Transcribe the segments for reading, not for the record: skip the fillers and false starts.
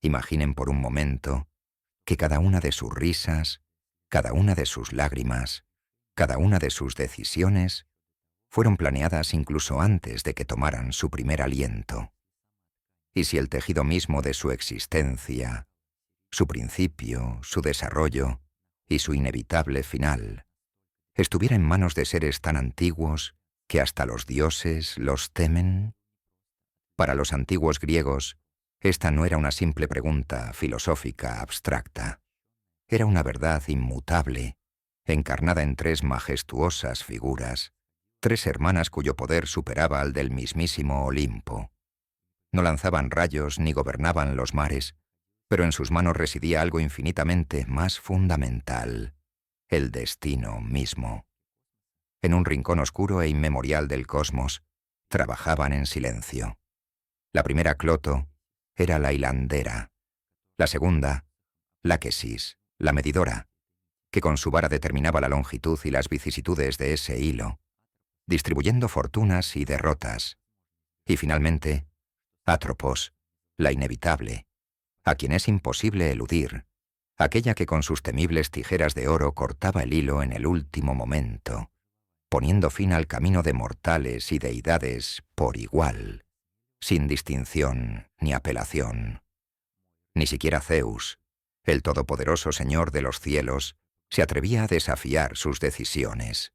Imaginen por un momento que cada una de sus risas, cada una de sus lágrimas, cada una de sus decisiones fueron planeadas incluso antes de que tomaran su primer aliento. Y si el tejido mismo de su existencia, su principio, su desarrollo y su inevitable final, estuviera en manos de seres tan antiguos que hasta los dioses los temen? Para los antiguos griegos, esta no era una simple pregunta filosófica abstracta. Era una verdad inmutable, encarnada en tres majestuosas figuras, tres hermanas cuyo poder superaba al del mismísimo Olimpo. No lanzaban rayos ni gobernaban los mares, pero en sus manos residía algo infinitamente más fundamental: el destino mismo. En un rincón oscuro e inmemorial del cosmos, trabajaban en silencio. La primera, Cloto, era la hilandera. La segunda, Láquesis, la medidora, que con su vara determinaba la longitud y las vicisitudes de ese hilo, distribuyendo fortunas y derrotas. Y finalmente, Atropos, la inevitable, a quien es imposible eludir, aquella que con sus temibles tijeras de oro cortaba el hilo en el último momento, poniendo fin al camino de mortales y deidades por igual, sin distinción ni apelación. Ni siquiera Zeus, el todopoderoso señor de los cielos, se atrevía a desafiar sus decisiones.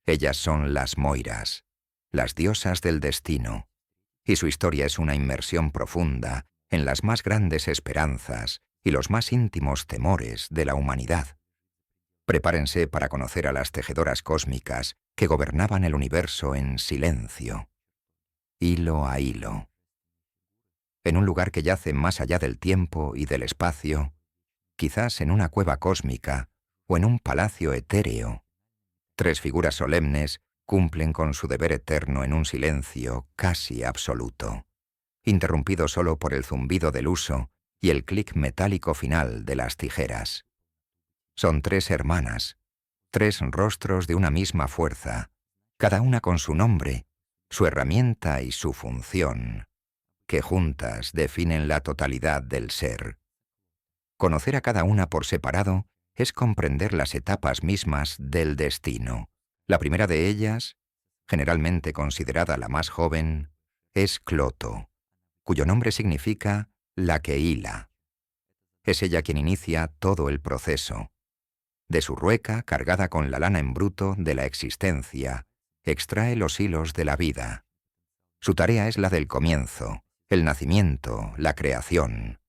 Ellas son las Moiras, las diosas del destino, y su historia es una inmersión profunda en las más grandes esperanzas y los más íntimos temores de la humanidad. Prepárense para conocer a las tejedoras cósmicas que gobernaban el universo en silencio, hilo a hilo. En un lugar que yace más allá del tiempo y del espacio, quizás en una cueva cósmica o en un palacio etéreo, tres figuras solemnes cumplen con su deber eterno en un silencio casi absoluto, interrumpido solo por el zumbido del huso y el clic metálico final de las tijeras. Son tres hermanas, tres rostros de una misma fuerza, cada una con su nombre, su herramienta y su función, que juntas definen la totalidad del ser. Conocer a cada una por separado es comprender las etapas mismas del destino. La primera de ellas, generalmente considerada la más joven, es Cloto, cuyo nombre significa la que hila. Es ella quien inicia todo el proceso. De su rueca, cargada con la lana en bruto de la existencia, extrae los hilos de la vida. Su tarea es la del comienzo, el nacimiento, la creación.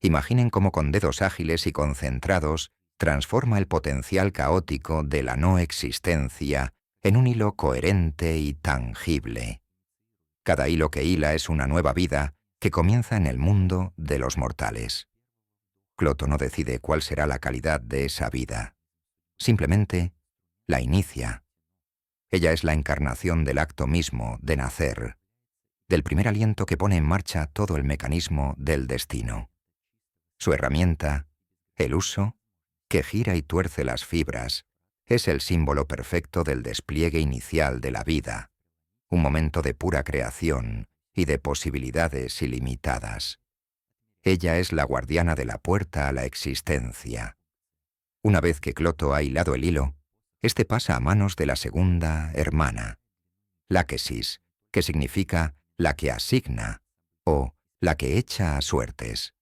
Imaginen cómo con dedos ágiles y concentrados transforma el potencial caótico de la no existencia en un hilo coherente y tangible. Cada hilo que hila es una nueva vida que comienza en el mundo de los mortales. Cloto no decide cuál será la calidad de esa vida. Simplemente la inicia. Ella es la encarnación del acto mismo de nacer, del primer aliento que pone en marcha todo el mecanismo del destino. Su herramienta, el huso, que gira y tuerce las fibras, es el símbolo perfecto del despliegue inicial de la vida, un momento de pura creación y de posibilidades ilimitadas. Ella es la guardiana de la puerta a la existencia. Una vez que Cloto ha hilado el hilo, este pasa a manos de la segunda hermana, Láquesis, que significa la que asigna o la que echa a suertes.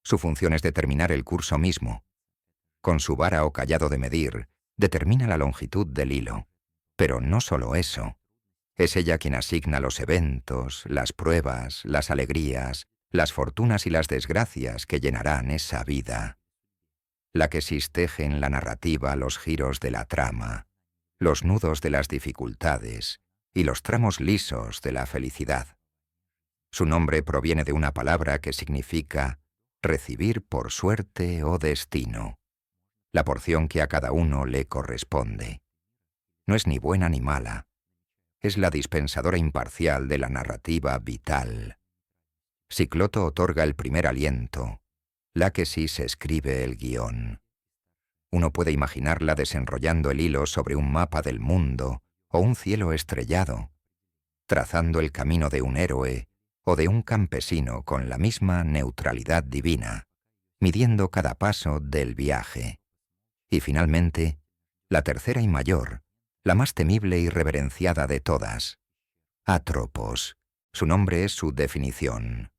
Su función es determinar el curso mismo. Con su vara o cayado de medir, determina la longitud del hilo. Pero no solo eso. Es ella quien asigna los eventos, las pruebas, las alegrías, las fortunas y las desgracias que llenarán esa vida. Láquesis teje en la narrativa los giros de la trama, los nudos de las dificultades y los tramos lisos de la felicidad. Su nombre proviene de una palabra que significa recibir por suerte o destino, la porción que a cada uno le corresponde. No es ni buena ni mala, es la dispensadora imparcial de la narrativa vital. Si Cloto otorga el primer aliento, Láquesis escribe el guión. Uno puede imaginarla desenrollando el hilo sobre un mapa del mundo o un cielo estrellado, trazando el camino de un héroe o de un campesino con la misma neutralidad divina, midiendo cada paso del viaje. Y finalmente, la tercera y mayor, la más temible y reverenciada de todas, Atropos. Su nombre es su definición,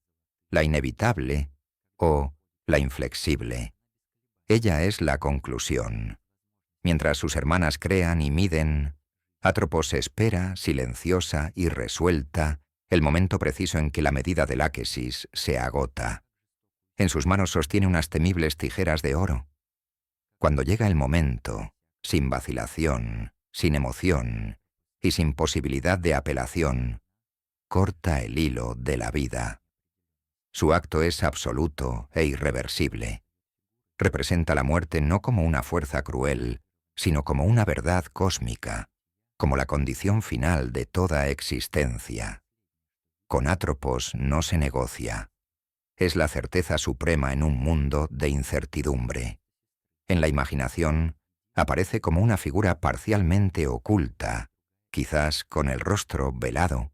la inevitable o la inflexible. Ella es la conclusión. Mientras sus hermanas crean y miden, Atropos espera, silenciosa y resuelta, el momento preciso en que la medida del áquesis se agota. En sus manos sostiene unas temibles tijeras de oro. Cuando llega el momento, sin vacilación, sin emoción y sin posibilidad de apelación, corta el hilo de la vida. Su acto es absoluto e irreversible. Representa la muerte no como una fuerza cruel, sino como una verdad cósmica, como la condición final de toda existencia. Con Atropos no se negocia. Es la certeza suprema en un mundo de incertidumbre. En la imaginación, aparece como una figura parcialmente oculta, quizás con el rostro velado,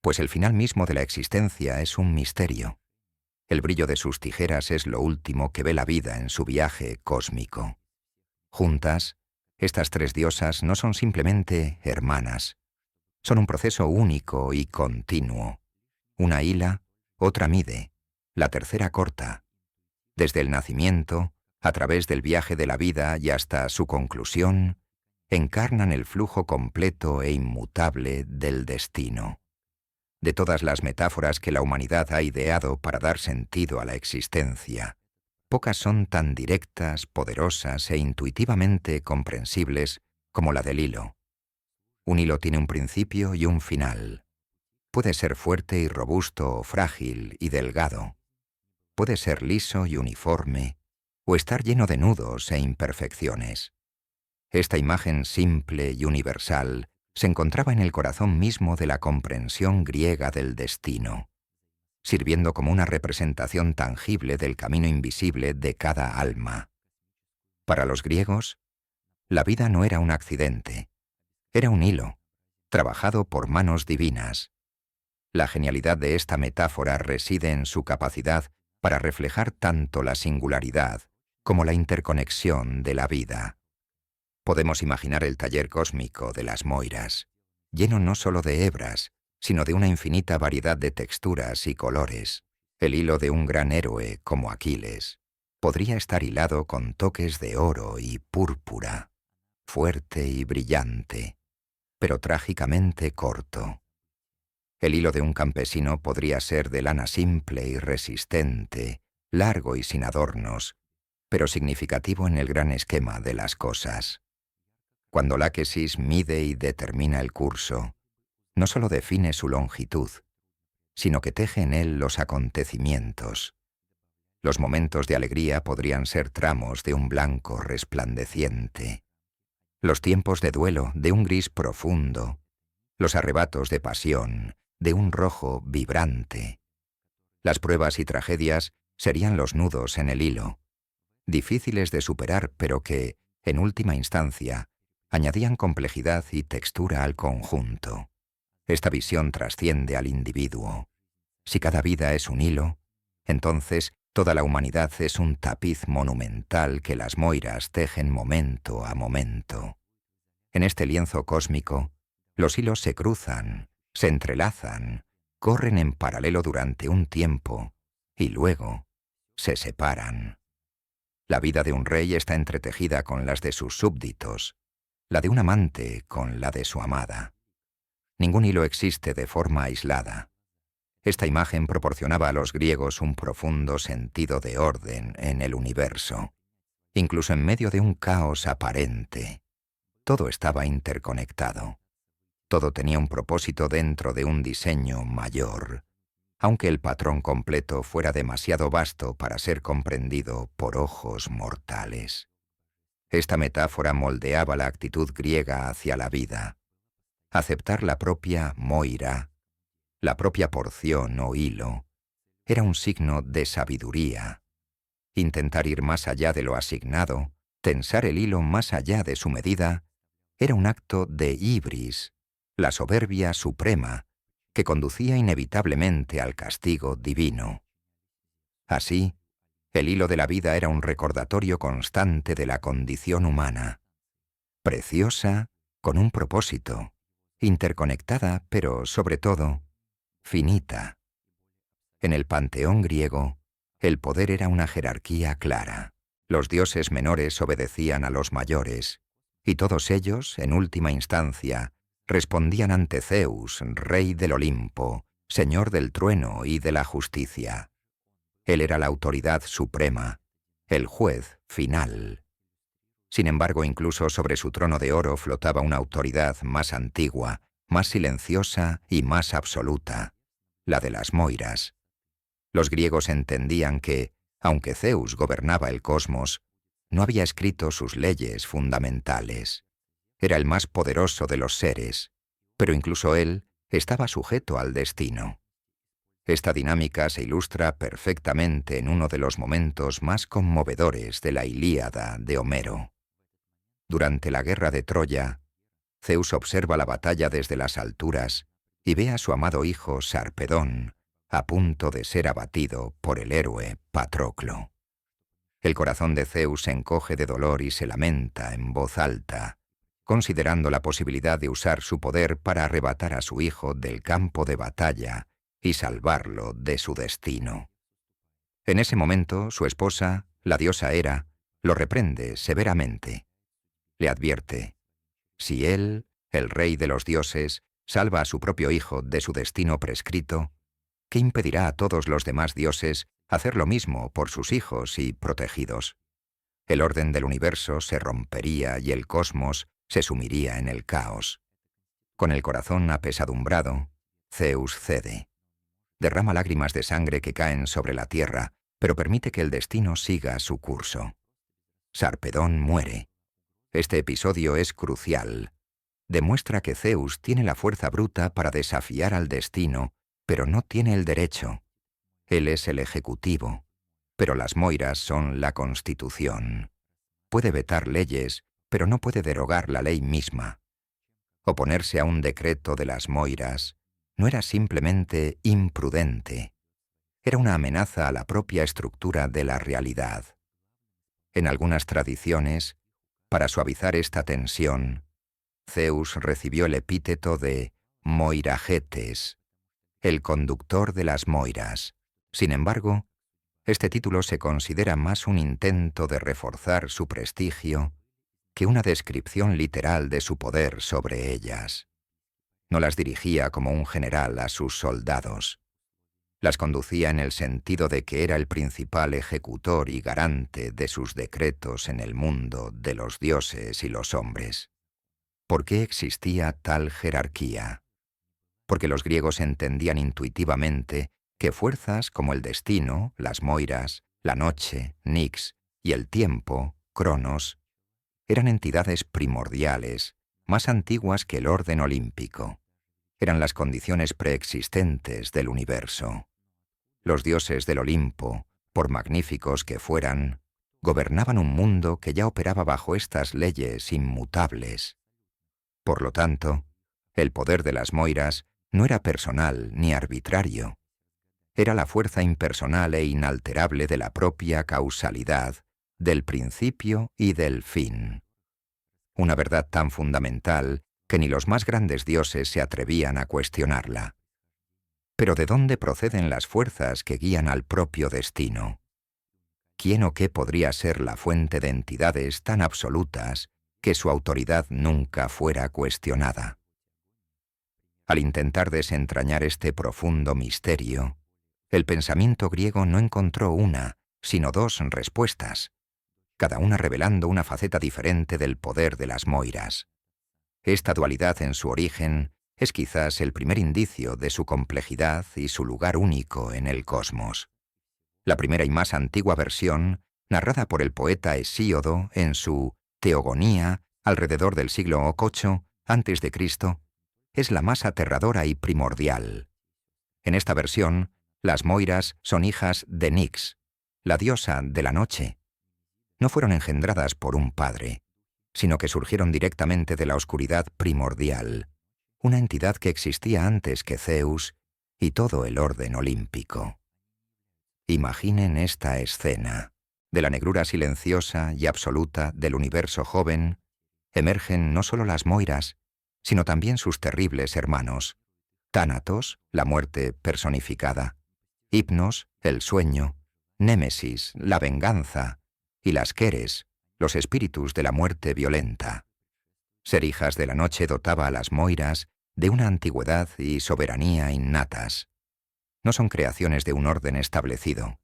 pues el final mismo de la existencia es un misterio. El brillo de sus tijeras es lo último que ve la vida en su viaje cósmico. Juntas, estas tres diosas no son simplemente hermanas, son un proceso único y continuo. Una hila, otra mide, la tercera corta. Desde el nacimiento, a través del viaje de la vida y hasta su conclusión, encarnan el flujo completo e inmutable del destino. De todas las metáforas que la humanidad ha ideado para dar sentido a la existencia, pocas son tan directas, poderosas e intuitivamente comprensibles como la del hilo. Un hilo tiene un principio y un final. Puede ser fuerte y robusto o frágil y delgado. Puede ser liso y uniforme, o estar lleno de nudos e imperfecciones. Esta imagen simple y universal se encontraba en el corazón mismo de la comprensión griega del destino, sirviendo como una representación tangible del camino invisible de cada alma. Para los griegos, la vida no era un accidente, era un hilo, trabajado por manos divinas. La genialidad de esta metáfora reside en su capacidad para reflejar tanto la singularidad como la interconexión de la vida. Podemos imaginar el taller cósmico de las Moiras, lleno no solo de hebras, sino de una infinita variedad de texturas y colores. El hilo de un gran héroe como Aquiles podría estar hilado con toques de oro y púrpura, fuerte y brillante, pero trágicamente corto. El hilo de un campesino podría ser de lana simple y resistente, largo y sin adornos, pero significativo en el gran esquema de las cosas. Cuando la áquesis mide y determina el curso, no solo define su longitud, sino que teje en él los acontecimientos. Los momentos de alegría podrían ser tramos de un blanco resplandeciente, los tiempos de duelo de un gris profundo, los arrebatos de pasión de un rojo vibrante. Las pruebas y tragedias serían los nudos en el hilo, difíciles de superar, pero que, en última instancia, añadían complejidad y textura al conjunto. Esta visión trasciende al individuo. Si cada vida es un hilo, entonces toda la humanidad es un tapiz monumental que las Moiras tejen momento a momento. En este lienzo cósmico, los hilos se cruzan, se entrelazan, corren en paralelo durante un tiempo y luego se separan. La vida de un rey está entretejida con las de sus súbditos, la de un amante con la de su amada. Ningún hilo existe de forma aislada. Esta imagen proporcionaba a los griegos un profundo sentido de orden en el universo. Incluso en medio de un caos aparente, todo estaba interconectado. Todo tenía un propósito dentro de un diseño mayor, aunque el patrón completo fuera demasiado vasto para ser comprendido por ojos mortales. Esta metáfora moldeaba la actitud griega hacia la vida. Aceptar la propia Moira, la propia porción o hilo, era un signo de sabiduría. Intentar ir más allá de lo asignado, tensar el hilo más allá de su medida, era un acto de hibris, la soberbia suprema, que conducía inevitablemente al castigo divino. Así, el hilo de la vida era un recordatorio constante de la condición humana, preciosa, con un propósito, interconectada, pero, sobre todo, finita. En el panteón griego, el poder era una jerarquía clara. Los dioses menores obedecían a los mayores, y todos ellos, en última instancia, respondían ante Zeus, rey del Olimpo, señor del trueno y de la justicia. Él era la autoridad suprema, el juez final. Sin embargo, incluso sobre su trono de oro flotaba una autoridad más antigua, más silenciosa y más absoluta, la de las Moiras. Los griegos entendían que, aunque Zeus gobernaba el cosmos, no había escrito sus leyes fundamentales. Era el más poderoso de los seres, pero incluso él estaba sujeto al destino. Esta dinámica se ilustra perfectamente en uno de los momentos más conmovedores de la Ilíada de Homero. Durante la guerra de Troya, Zeus observa la batalla desde las alturas y ve a su amado hijo Sarpedón a punto de ser abatido por el héroe Patroclo. El corazón de Zeus se encoge de dolor y se lamenta en voz alta, considerando la posibilidad de usar su poder para arrebatar a su hijo del campo de batalla y salvarlo de su destino. En ese momento, su esposa, la diosa Hera, lo reprende severamente. Le advierte: si él, el rey de los dioses, salva a su propio hijo de su destino prescrito, ¿qué impedirá a todos los demás dioses hacer lo mismo por sus hijos y protegidos? El orden del universo se rompería y el cosmos se sumiría en el caos. Con el corazón apesadumbrado, Zeus cede. Derrama lágrimas de sangre que caen sobre la tierra, pero permite que el destino siga su curso. Sarpedón muere. Este episodio es crucial. Demuestra que Zeus tiene la fuerza bruta para desafiar al destino, pero no tiene el derecho. Él es el ejecutivo, pero las Moiras son la constitución. Puede vetar leyes, pero no puede derogar la ley misma. Oponerse a un decreto de las Moiras no era simplemente imprudente, era una amenaza a la propia estructura de la realidad. En algunas tradiciones, para suavizar esta tensión, Zeus recibió el epíteto de Moiragetes, el conductor de las Moiras. Sin embargo, este título se considera más un intento de reforzar su prestigio que una descripción literal de su poder sobre ellas. No las dirigía como un general a sus soldados. Las conducía en el sentido de que era el principal ejecutor y garante de sus decretos en el mundo de los dioses y los hombres. ¿Por qué existía tal jerarquía? Porque los griegos entendían intuitivamente que fuerzas como el destino, las Moiras, la noche, Nix, y el tiempo, Cronos, eran entidades primordiales, más antiguas que el orden olímpico. Eran las condiciones preexistentes del universo. Los dioses del Olimpo, por magníficos que fueran, gobernaban un mundo que ya operaba bajo estas leyes inmutables. Por lo tanto, el poder de las Moiras no era personal ni arbitrario. Era la fuerza impersonal e inalterable de la propia causalidad, del principio y del fin. Una verdad tan fundamental que ni los más grandes dioses se atrevían a cuestionarla. Pero ¿de dónde proceden las fuerzas que guían al propio destino? ¿Quién o qué podría ser la fuente de entidades tan absolutas que su autoridad nunca fuera cuestionada? Al intentar desentrañar este profundo misterio, el pensamiento griego no encontró una, sino dos respuestas, cada una revelando una faceta diferente del poder de las Moiras. Esta dualidad en su origen es quizás el primer indicio de su complejidad y su lugar único en el cosmos. La primera y más antigua versión, narrada por el poeta Hesíodo en su Teogonía alrededor del siglo VIII a.C., es la más aterradora y primordial. En esta versión, las Moiras son hijas de Nix, la diosa de la noche. No fueron engendradas por un padre, sino que surgieron directamente de la oscuridad primordial, una entidad que existía antes que Zeus y todo el orden olímpico. Imaginen esta escena. De la negrura silenciosa y absoluta del universo joven, emergen no solo las Moiras, sino también sus terribles hermanos. Tánatos, la muerte personificada. Hipnos, el sueño. Némesis, la venganza. Y las Keres, los espíritus de la muerte violenta. Ser hijas de la noche dotaba a las Moiras de una antigüedad y soberanía innatas. No son creaciones de un orden establecido.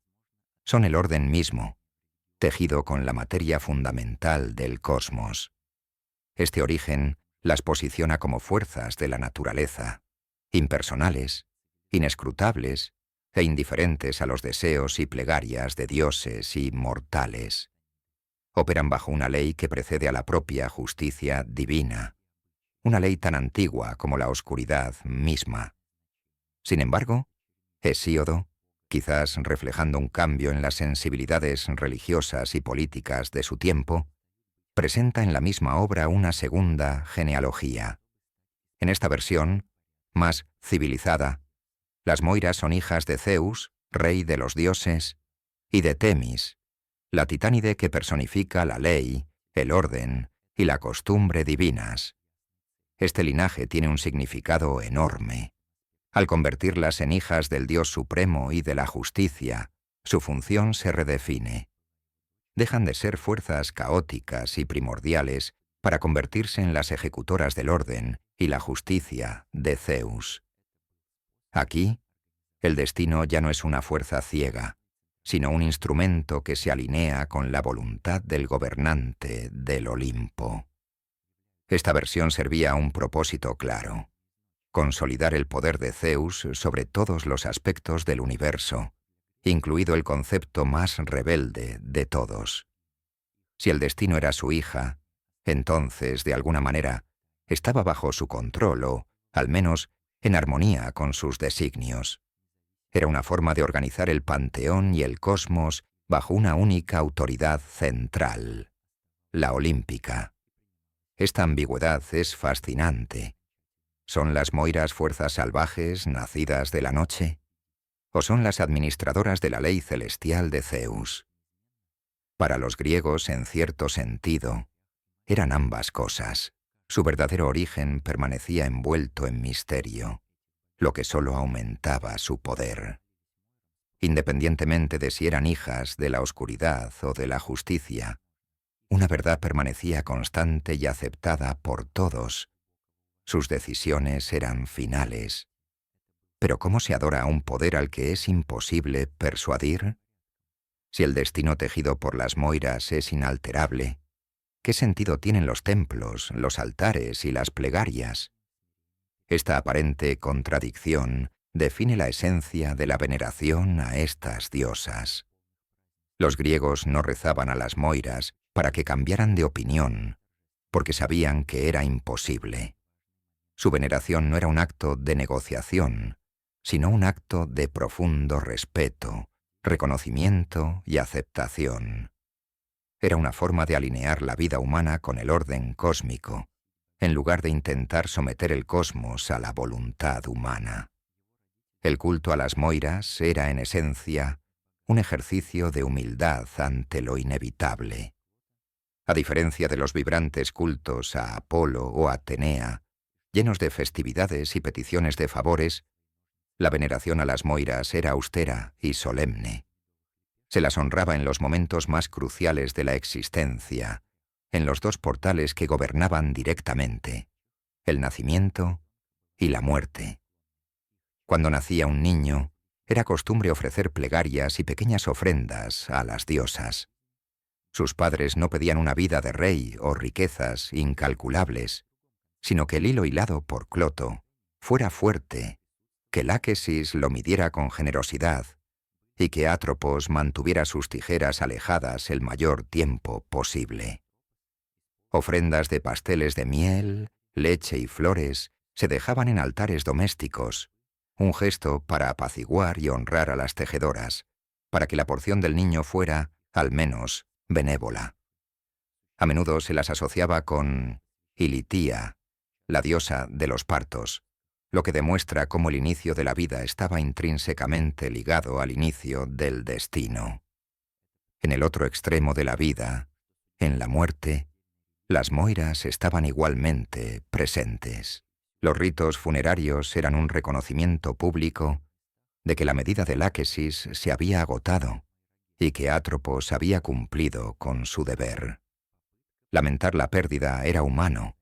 Son el orden mismo, tejido con la materia fundamental del cosmos. Este origen las posiciona como fuerzas de la naturaleza, impersonales, inescrutables e indiferentes a los deseos y plegarias de dioses y mortales. Operan bajo una ley que precede a la propia justicia divina, una ley tan antigua como la oscuridad misma. Sin embargo, Hesíodo, quizás reflejando un cambio en las sensibilidades religiosas y políticas de su tiempo, presenta en la misma obra una segunda genealogía. En esta versión, más civilizada, las Moiras son hijas de Zeus, rey de los dioses, y de Temis, la titánide que personifica la ley, el orden y la costumbre divinas. Este linaje tiene un significado enorme. Al convertirlas en hijas del Dios Supremo y de la justicia, su función se redefine. Dejan de ser fuerzas caóticas y primordiales para convertirse en las ejecutoras del orden y la justicia de Zeus. Aquí, el destino ya no es una fuerza ciega, sino un instrumento que se alinea con la voluntad del gobernante del Olimpo. Esta versión servía a un propósito claro: consolidar el poder de Zeus sobre todos los aspectos del universo, incluido el concepto más rebelde de todos. Si el destino era su hija, entonces, de alguna manera, estaba bajo su control o, al menos, en armonía con sus designios. Era una forma de organizar el panteón y el cosmos bajo una única autoridad central, la olímpica. Esta ambigüedad es fascinante. ¿Son las Moiras fuerzas salvajes nacidas de la noche? ¿O son las administradoras de la ley celestial de Zeus? Para los griegos, en cierto sentido, eran ambas cosas. Su verdadero origen permanecía envuelto en misterio, lo que solo aumentaba su poder. Independientemente de si eran hijas de la oscuridad o de la justicia, una verdad permanecía constante y aceptada por todos. Sus decisiones eran finales. Pero ¿cómo se adora a un poder al que es imposible persuadir? Si el destino tejido por las Moiras es inalterable, ¿qué sentido tienen los templos, los altares y las plegarias? Esta aparente contradicción define la esencia de la veneración a estas diosas. Los griegos no rezaban a las Moiras para que cambiaran de opinión, porque sabían que era imposible. Su veneración no era un acto de negociación, sino un acto de profundo respeto, reconocimiento y aceptación. Era una forma de alinear la vida humana con el orden cósmico, en lugar de intentar someter el cosmos a la voluntad humana. El culto a las Moiras era, en esencia, un ejercicio de humildad ante lo inevitable. A diferencia de los vibrantes cultos a Apolo o Atenea, llenos de festividades y peticiones de favores, la veneración a las Moiras era austera y solemne. Se las honraba en los momentos más cruciales de la existencia, en los dos portales que gobernaban directamente, el nacimiento y la muerte. Cuando nacía un niño, era costumbre ofrecer plegarias y pequeñas ofrendas a las diosas. Sus padres no pedían una vida de rey o riquezas incalculables, sino que el hilo hilado por Cloto fuera fuerte, que Láquesis lo midiera con generosidad y que Atropos mantuviera sus tijeras alejadas el mayor tiempo posible. Ofrendas de pasteles de miel, leche y flores se dejaban en altares domésticos, un gesto para apaciguar y honrar a las tejedoras, para que la porción del niño fuera, al menos, benévola. A menudo se las asociaba con Ilitia, la diosa de los partos, lo que demuestra cómo el inicio de la vida estaba intrínsecamente ligado al inicio del destino. En el otro extremo de la vida, en la muerte, las moiras estaban igualmente presentes. Los ritos funerarios eran un reconocimiento público de que la medida del áquesis se había agotado y que Atropos había cumplido con su deber. Lamentar la pérdida era humano,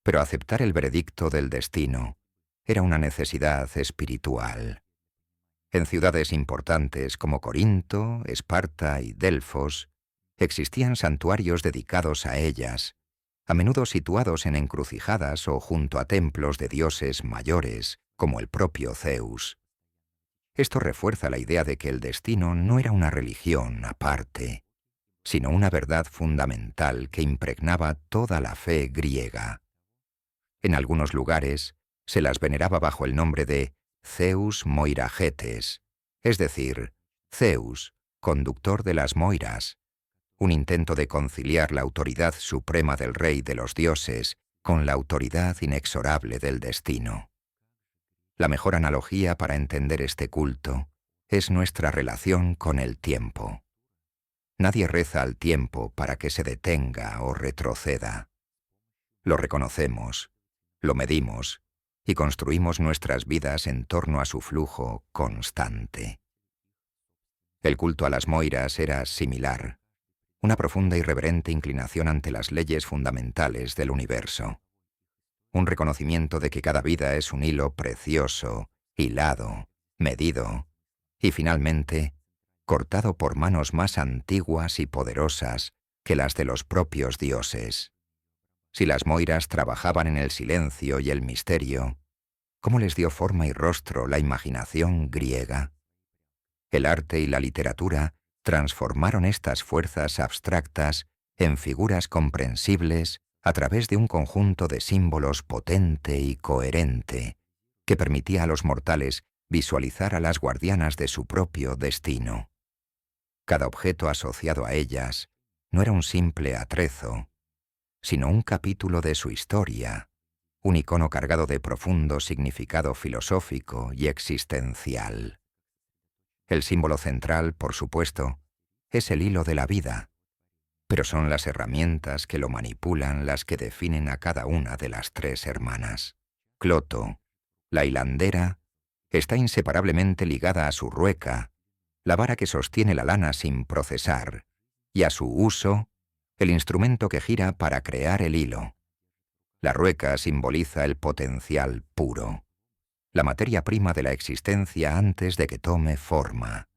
pero aceptar el veredicto del destino era una necesidad espiritual. En ciudades importantes como Corinto, Esparta y Delfos, existían santuarios dedicados a ellas, a menudo situados en encrucijadas o junto a templos de dioses mayores, como el propio Zeus. Esto refuerza la idea de que el destino no era una religión aparte, sino una verdad fundamental que impregnaba toda la fe griega. En algunos lugares se las veneraba bajo el nombre de Zeus Moiragetes, es decir, Zeus, conductor de las moiras, un intento de conciliar la autoridad suprema del rey de los dioses con la autoridad inexorable del destino. La mejor analogía para entender este culto es nuestra relación con el tiempo. Nadie reza al tiempo para que se detenga o retroceda. Lo reconocemos, lo medimos y construimos nuestras vidas en torno a su flujo constante. El culto a las moiras era similar, una profunda y reverente inclinación ante las leyes fundamentales del universo. Un reconocimiento de que cada vida es un hilo precioso, hilado, medido y finalmente cortado por manos más antiguas y poderosas que las de los propios dioses. Si las moiras trabajaban en el silencio y el misterio, ¿cómo les dio forma y rostro la imaginación griega? El arte y la literatura transformaron estas fuerzas abstractas en figuras comprensibles a través de un conjunto de símbolos potente y coherente que permitía a los mortales visualizar a las guardianas de su propio destino. Cada objeto asociado a ellas no era un simple atrezo, sino un capítulo de su historia, un icono cargado de profundo significado filosófico y existencial. El símbolo central, por supuesto, es el hilo de la vida, pero son las herramientas que lo manipulan las que definen a cada una de las tres hermanas. Cloto, la hilandera, está inseparablemente ligada a su rueca, la vara que sostiene la lana sin procesar, y a su uso, el instrumento que gira para crear el hilo. La rueca simboliza el potencial puro, la materia prima de la existencia antes de que tome forma.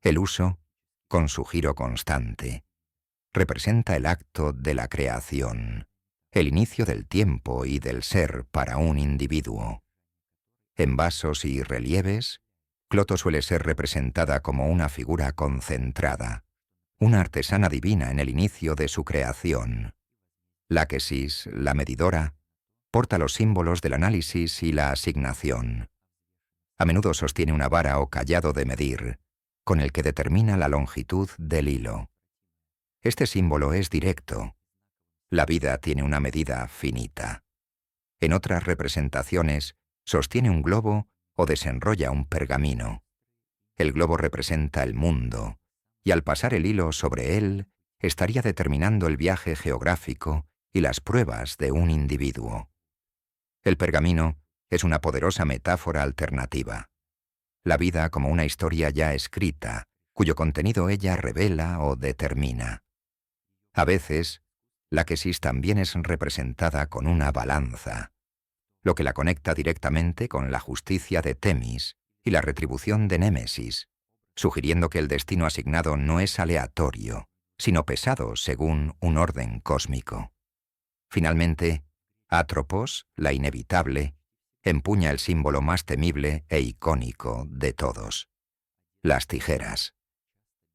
El uso, con su giro constante, representa el acto de la creación, el inicio del tiempo y del ser para un individuo. En vasos y relieves, Cloto suele ser representada como una figura concentrada, una artesana divina en el inicio de su creación. Láquesis, la medidora, porta los símbolos del análisis y la asignación. A menudo sostiene una vara o cayado de medir, con el que determina la longitud del hilo. Este símbolo es directo. La vida tiene una medida finita. En otras representaciones, sostiene un globo o desenrolla un pergamino. El globo representa el mundo, y al pasar el hilo sobre él, estaría determinando el viaje geográfico y las pruebas de un individuo. El pergamino es una poderosa metáfora alternativa. La vida como una historia ya escrita, cuyo contenido ella revela o determina. A veces, Láquesis también es representada con una balanza, lo que la conecta directamente con la justicia de Temis y la retribución de Némesis, sugiriendo que el destino asignado no es aleatorio, sino pesado según un orden cósmico. Finalmente, Atropos, la inevitable, empuña el símbolo más temible e icónico de todos: las tijeras.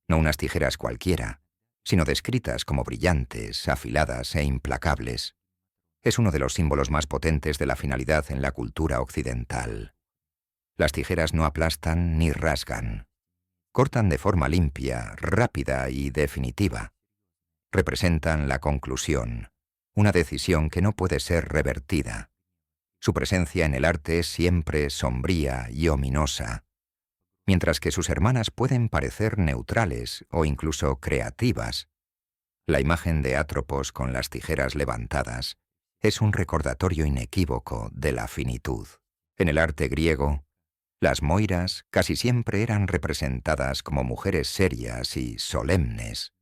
No unas tijeras cualquiera, sino descritas como brillantes, afiladas e implacables. Es uno de los símbolos más potentes de la finalidad en la cultura occidental. Las tijeras no aplastan ni rasgan. Cortan de forma limpia, rápida y definitiva. Representan la conclusión, una decisión que no puede ser revertida. Su presencia en el arte es siempre sombría y ominosa, mientras que sus hermanas pueden parecer neutrales o incluso creativas. La imagen de Atropos con las tijeras levantadas es un recordatorio inequívoco de la finitud. En el arte griego, las moiras casi siempre eran representadas como mujeres serias y solemnes,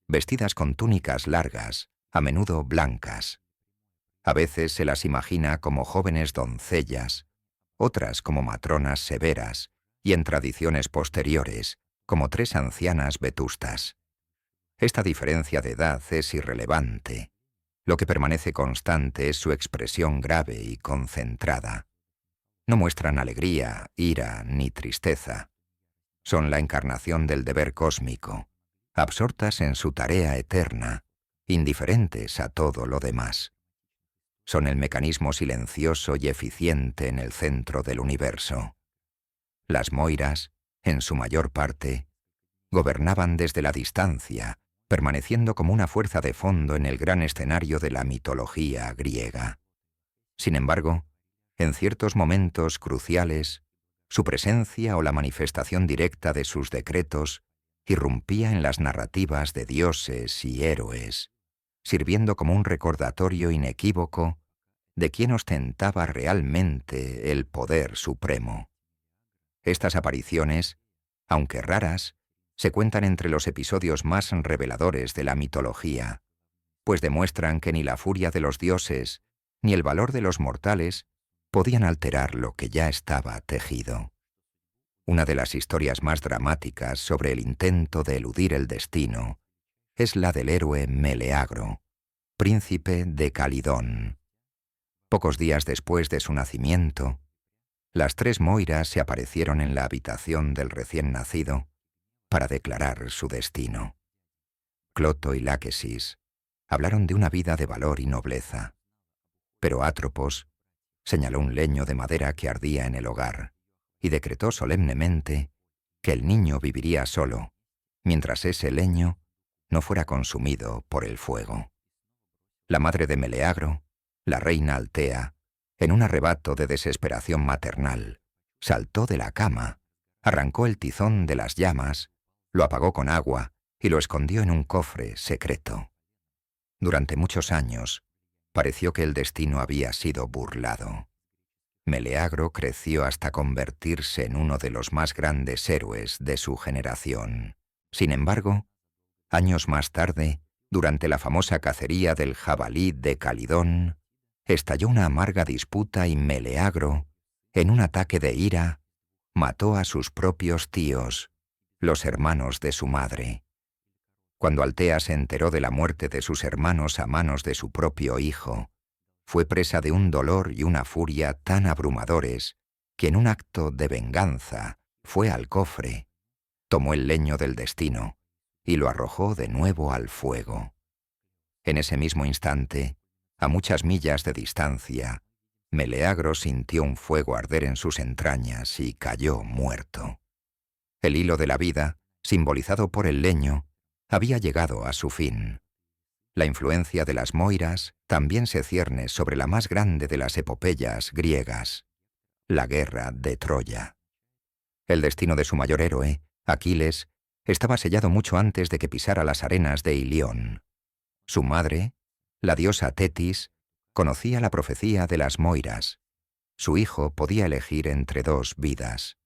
vestidas con túnicas largas, a menudo blancas. A veces se las imagina como jóvenes doncellas, otras como matronas severas y en tradiciones posteriores, como 3 ancianas vetustas. Esta diferencia de edad es irrelevante. Lo que permanece constante es su expresión grave y concentrada. No muestran alegría, ira ni tristeza. Son la encarnación del deber cósmico, absortas en su tarea eterna, indiferentes a todo lo demás. Son el mecanismo silencioso y eficiente en el centro del universo. Las moiras, en su mayor parte, gobernaban desde la distancia, permaneciendo como una fuerza de fondo en el gran escenario de la mitología griega. Sin embargo, en ciertos momentos cruciales, su presencia o la manifestación directa de sus decretos irrumpía en las narrativas de dioses y héroes, sirviendo como un recordatorio inequívoco de quién ostentaba realmente el poder supremo. Estas apariciones, aunque raras, se cuentan entre los episodios más reveladores de la mitología, pues demuestran que ni la furia de los dioses ni el valor de los mortales podían alterar lo que ya estaba tejido. Una de las historias más dramáticas sobre el intento de eludir el destino es la del héroe Meleagro, príncipe de Calidón. Pocos días después de su nacimiento, las 3 moiras se aparecieron en la habitación del recién nacido para declarar su destino. Cloto y Láquesis hablaron de una vida de valor y nobleza, pero Atropos señaló un leño de madera que ardía en el hogar y decretó solemnemente que el niño viviría solo, mientras ese leño no fuera consumido por el fuego. La madre de Meleagro, la reina Altea, en un arrebato de desesperación maternal, saltó de la cama, arrancó el tizón de las llamas, lo apagó con agua y lo escondió en un cofre secreto. Durante muchos años, pareció que el destino había sido burlado. Meleagro creció hasta convertirse en uno de los más grandes héroes de su generación. Sin embargo, años más tarde, durante la famosa cacería del jabalí de Calidón, estalló una amarga disputa y Meleagro, en un ataque de ira, mató a sus propios tíos, los hermanos de su madre. Cuando Altea se enteró de la muerte de sus hermanos a manos de su propio hijo, fue presa de un dolor y una furia tan abrumadores que en un acto de venganza fue al cofre, tomó el leño del destino y lo arrojó de nuevo al fuego. En ese mismo instante, a muchas millas de distancia, Meleagro sintió un fuego arder en sus entrañas y cayó muerto. El hilo de la vida, simbolizado por el leño, había llegado a su fin. La influencia de las moiras también se cierne sobre la más grande de las epopeyas griegas, la guerra de Troya. El destino de su mayor héroe, Aquiles, estaba sellado mucho antes de que pisara las arenas de Ilión. Su madre, la diosa Tetis, conocía la profecía de las moiras. Su hijo podía elegir entre 2 vidas: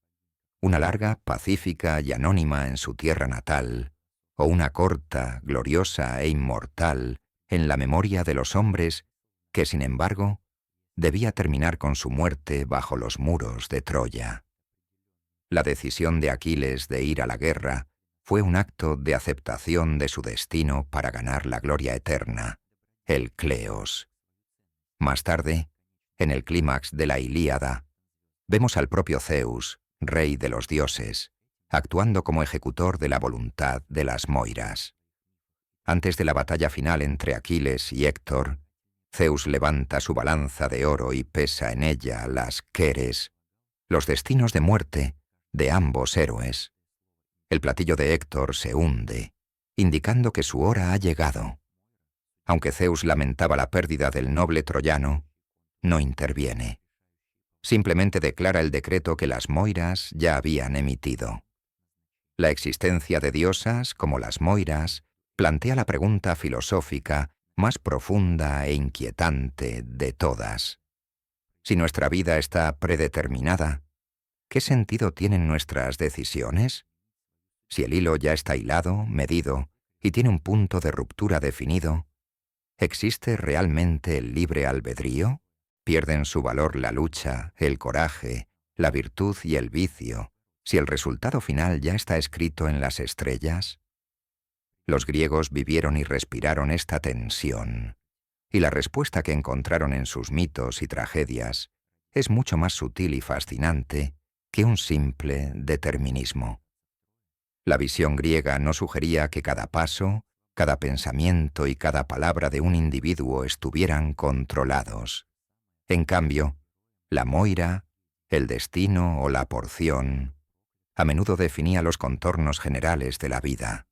una larga, pacífica y anónima en su tierra natal, o una corta, gloriosa e inmortal en la memoria de los hombres que, sin embargo, debía terminar con su muerte bajo los muros de Troya. La decisión de Aquiles de ir a la guerra fue un acto de aceptación de su destino para ganar la gloria eterna, el Cleos. Más tarde, en el clímax de la Ilíada, vemos al propio Zeus, rey de los dioses, actuando como ejecutor de la voluntad de las moiras. Antes de la batalla final entre Aquiles y Héctor, Zeus levanta su balanza de oro y pesa en ella las queres, los destinos de muerte de ambos héroes. El platillo de Héctor se hunde, indicando que su hora ha llegado. Aunque Zeus lamentaba la pérdida del noble troyano, no interviene. Simplemente declara el decreto que las moiras ya habían emitido. La existencia de diosas, como las moiras, plantea la pregunta filosófica más profunda e inquietante de todas. Si nuestra vida está predeterminada, ¿qué sentido tienen nuestras decisiones? Si el hilo ya está hilado, medido, y tiene un punto de ruptura definido, ¿existe realmente el libre albedrío? ¿Pierden su valor la lucha, el coraje, la virtud y el vicio, si el resultado final ya está escrito en las estrellas? Los griegos vivieron y respiraron esta tensión, y la respuesta que encontraron en sus mitos y tragedias es mucho más sutil y fascinante que un simple determinismo. La visión griega no sugería que cada paso, cada pensamiento y cada palabra de un individuo estuvieran controlados. En cambio, la moira, el destino o la porción, a menudo definía los contornos generales de la vida,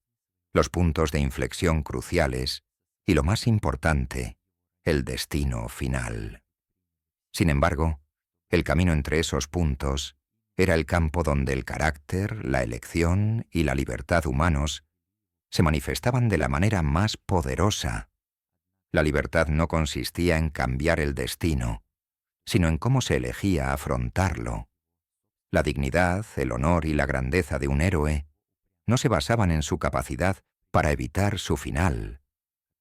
los puntos de inflexión cruciales y, lo más importante, el destino final. Sin embargo, el camino entre esos puntos era el campo donde el carácter, la elección y la libertad humanos se manifestaban de la manera más poderosa. La libertad no consistía en cambiar el destino, sino en cómo se elegía afrontarlo. La dignidad, el honor y la grandeza de un héroe no se basaban en su capacidad para evitar su final,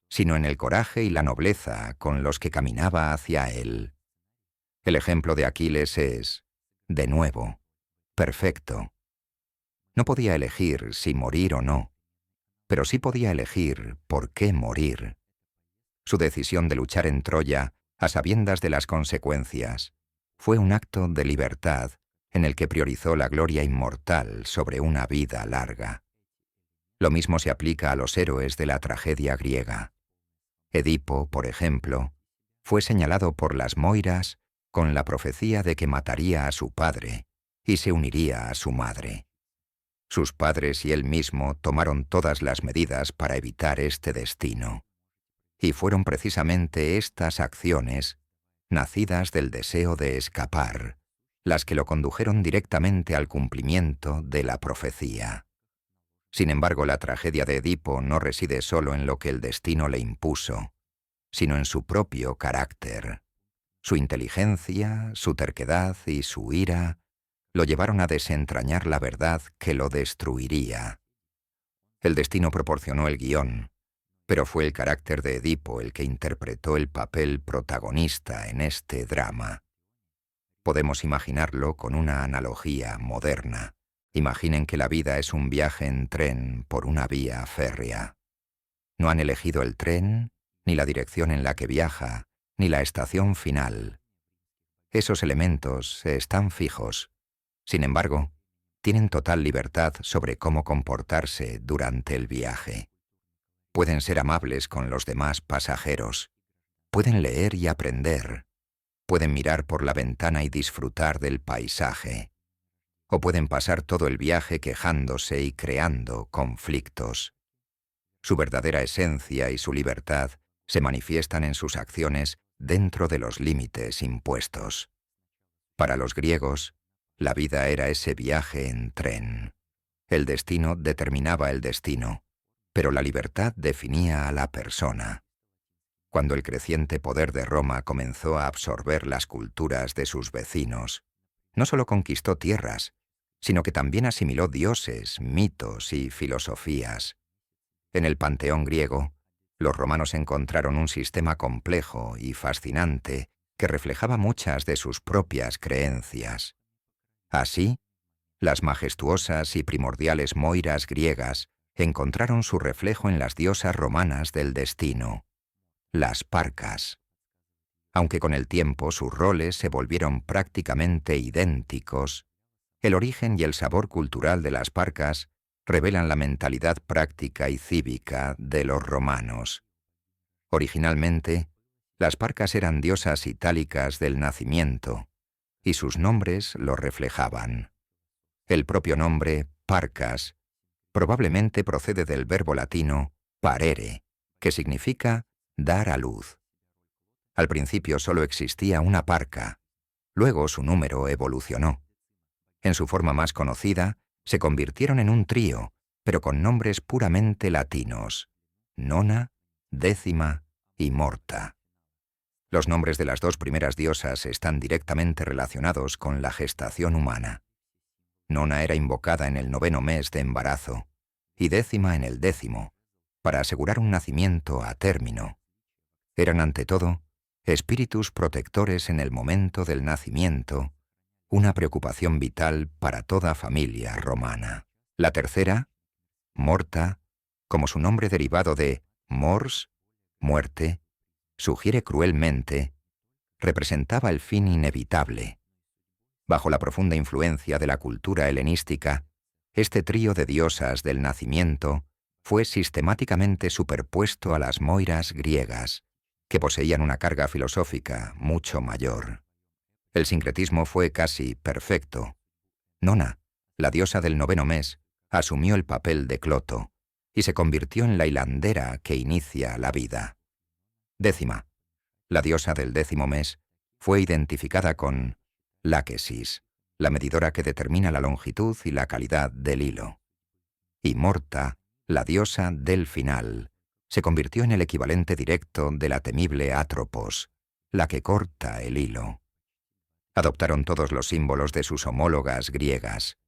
sino en el coraje y la nobleza con los que caminaba hacia él. El ejemplo de Aquiles es, de nuevo, perfecto. No podía elegir si morir o no, pero sí podía elegir por qué morir. Su decisión de luchar en Troya, a sabiendas de las consecuencias, fue un acto de libertad en el que priorizó la gloria inmortal sobre una vida larga. Lo mismo se aplica a los héroes de la tragedia griega. Edipo, por ejemplo, fue señalado por las moiras con la profecía de que mataría a su padre y se uniría a su madre. Sus padres y él mismo tomaron todas las medidas para evitar este destino. Y fueron precisamente estas acciones, nacidas del deseo de escapar, las que lo condujeron directamente al cumplimiento de la profecía. Sin embargo, la tragedia de Edipo no reside solo en lo que el destino le impuso, sino en su propio carácter. Su inteligencia, su terquedad y su ira lo llevaron a desentrañar la verdad que lo destruiría. El destino proporcionó el guión, pero fue el carácter de Edipo el que interpretó el papel protagonista en este drama. Podemos imaginarlo con una analogía moderna. Imaginen que la vida es un viaje en tren por una vía férrea. No han elegido el tren, ni la dirección en la que viaja, ni la estación final. Esos elementos están fijos. Sin embargo, tienen total libertad sobre cómo comportarse durante el viaje. Pueden ser amables con los demás pasajeros. Pueden leer y aprender. Pueden mirar por la ventana y disfrutar del paisaje. O pueden pasar todo el viaje quejándose y creando conflictos. Su verdadera esencia y su libertad se manifiestan en sus acciones dentro de los límites impuestos. Para los griegos, la vida era ese viaje en tren. El destino determinaba el destino, pero la libertad definía a la persona. Cuando el creciente poder de Roma comenzó a absorber las culturas de sus vecinos, no solo conquistó tierras, sino que también asimiló dioses, mitos y filosofías. En el panteón griego, los romanos encontraron un sistema complejo y fascinante que reflejaba muchas de sus propias creencias. Así, las majestuosas y primordiales moiras griegas encontraron su reflejo en las diosas romanas del destino, las parcas. Aunque con el tiempo sus roles se volvieron prácticamente idénticos, el origen y el sabor cultural de las parcas revelan la mentalidad práctica y cívica de los romanos. Originalmente, las parcas eran diosas itálicas del nacimiento, y sus nombres lo reflejaban. El propio nombre, parcas, probablemente procede del verbo latino parere, que significa dar a luz. Al principio solo existía una parca, luego su número evolucionó. En su forma más conocida, se convirtieron en un trío, pero con nombres puramente latinos: Nona, Décima y Morta. Los nombres de las dos primeras diosas están directamente relacionados con la gestación humana. Nona era invocada en el 9º mes de embarazo y Décima en el 10º, para asegurar un nacimiento a término. Eran ante todo espíritus protectores en el momento del nacimiento, una preocupación vital para toda familia romana. La tercera, Morta, como su nombre derivado de mors, muerte, sugiere cruelmente, representaba el fin inevitable. Bajo la profunda influencia de la cultura helenística, este trío de diosas del nacimiento fue sistemáticamente superpuesto a las moiras griegas, que poseían una carga filosófica mucho mayor. El sincretismo fue casi perfecto. Nona, la diosa del 9º mes, asumió el papel de Cloto y se convirtió en la hilandera que inicia la vida. Décima, la diosa del 10º mes, fue identificada con láquesis, la medidora que determina la longitud y la calidad del hilo. Y Morta, la diosa del final, se convirtió en el equivalente directo de la temible Atropos, la que corta el hilo. Adoptaron todos los símbolos de sus homólogas griegas: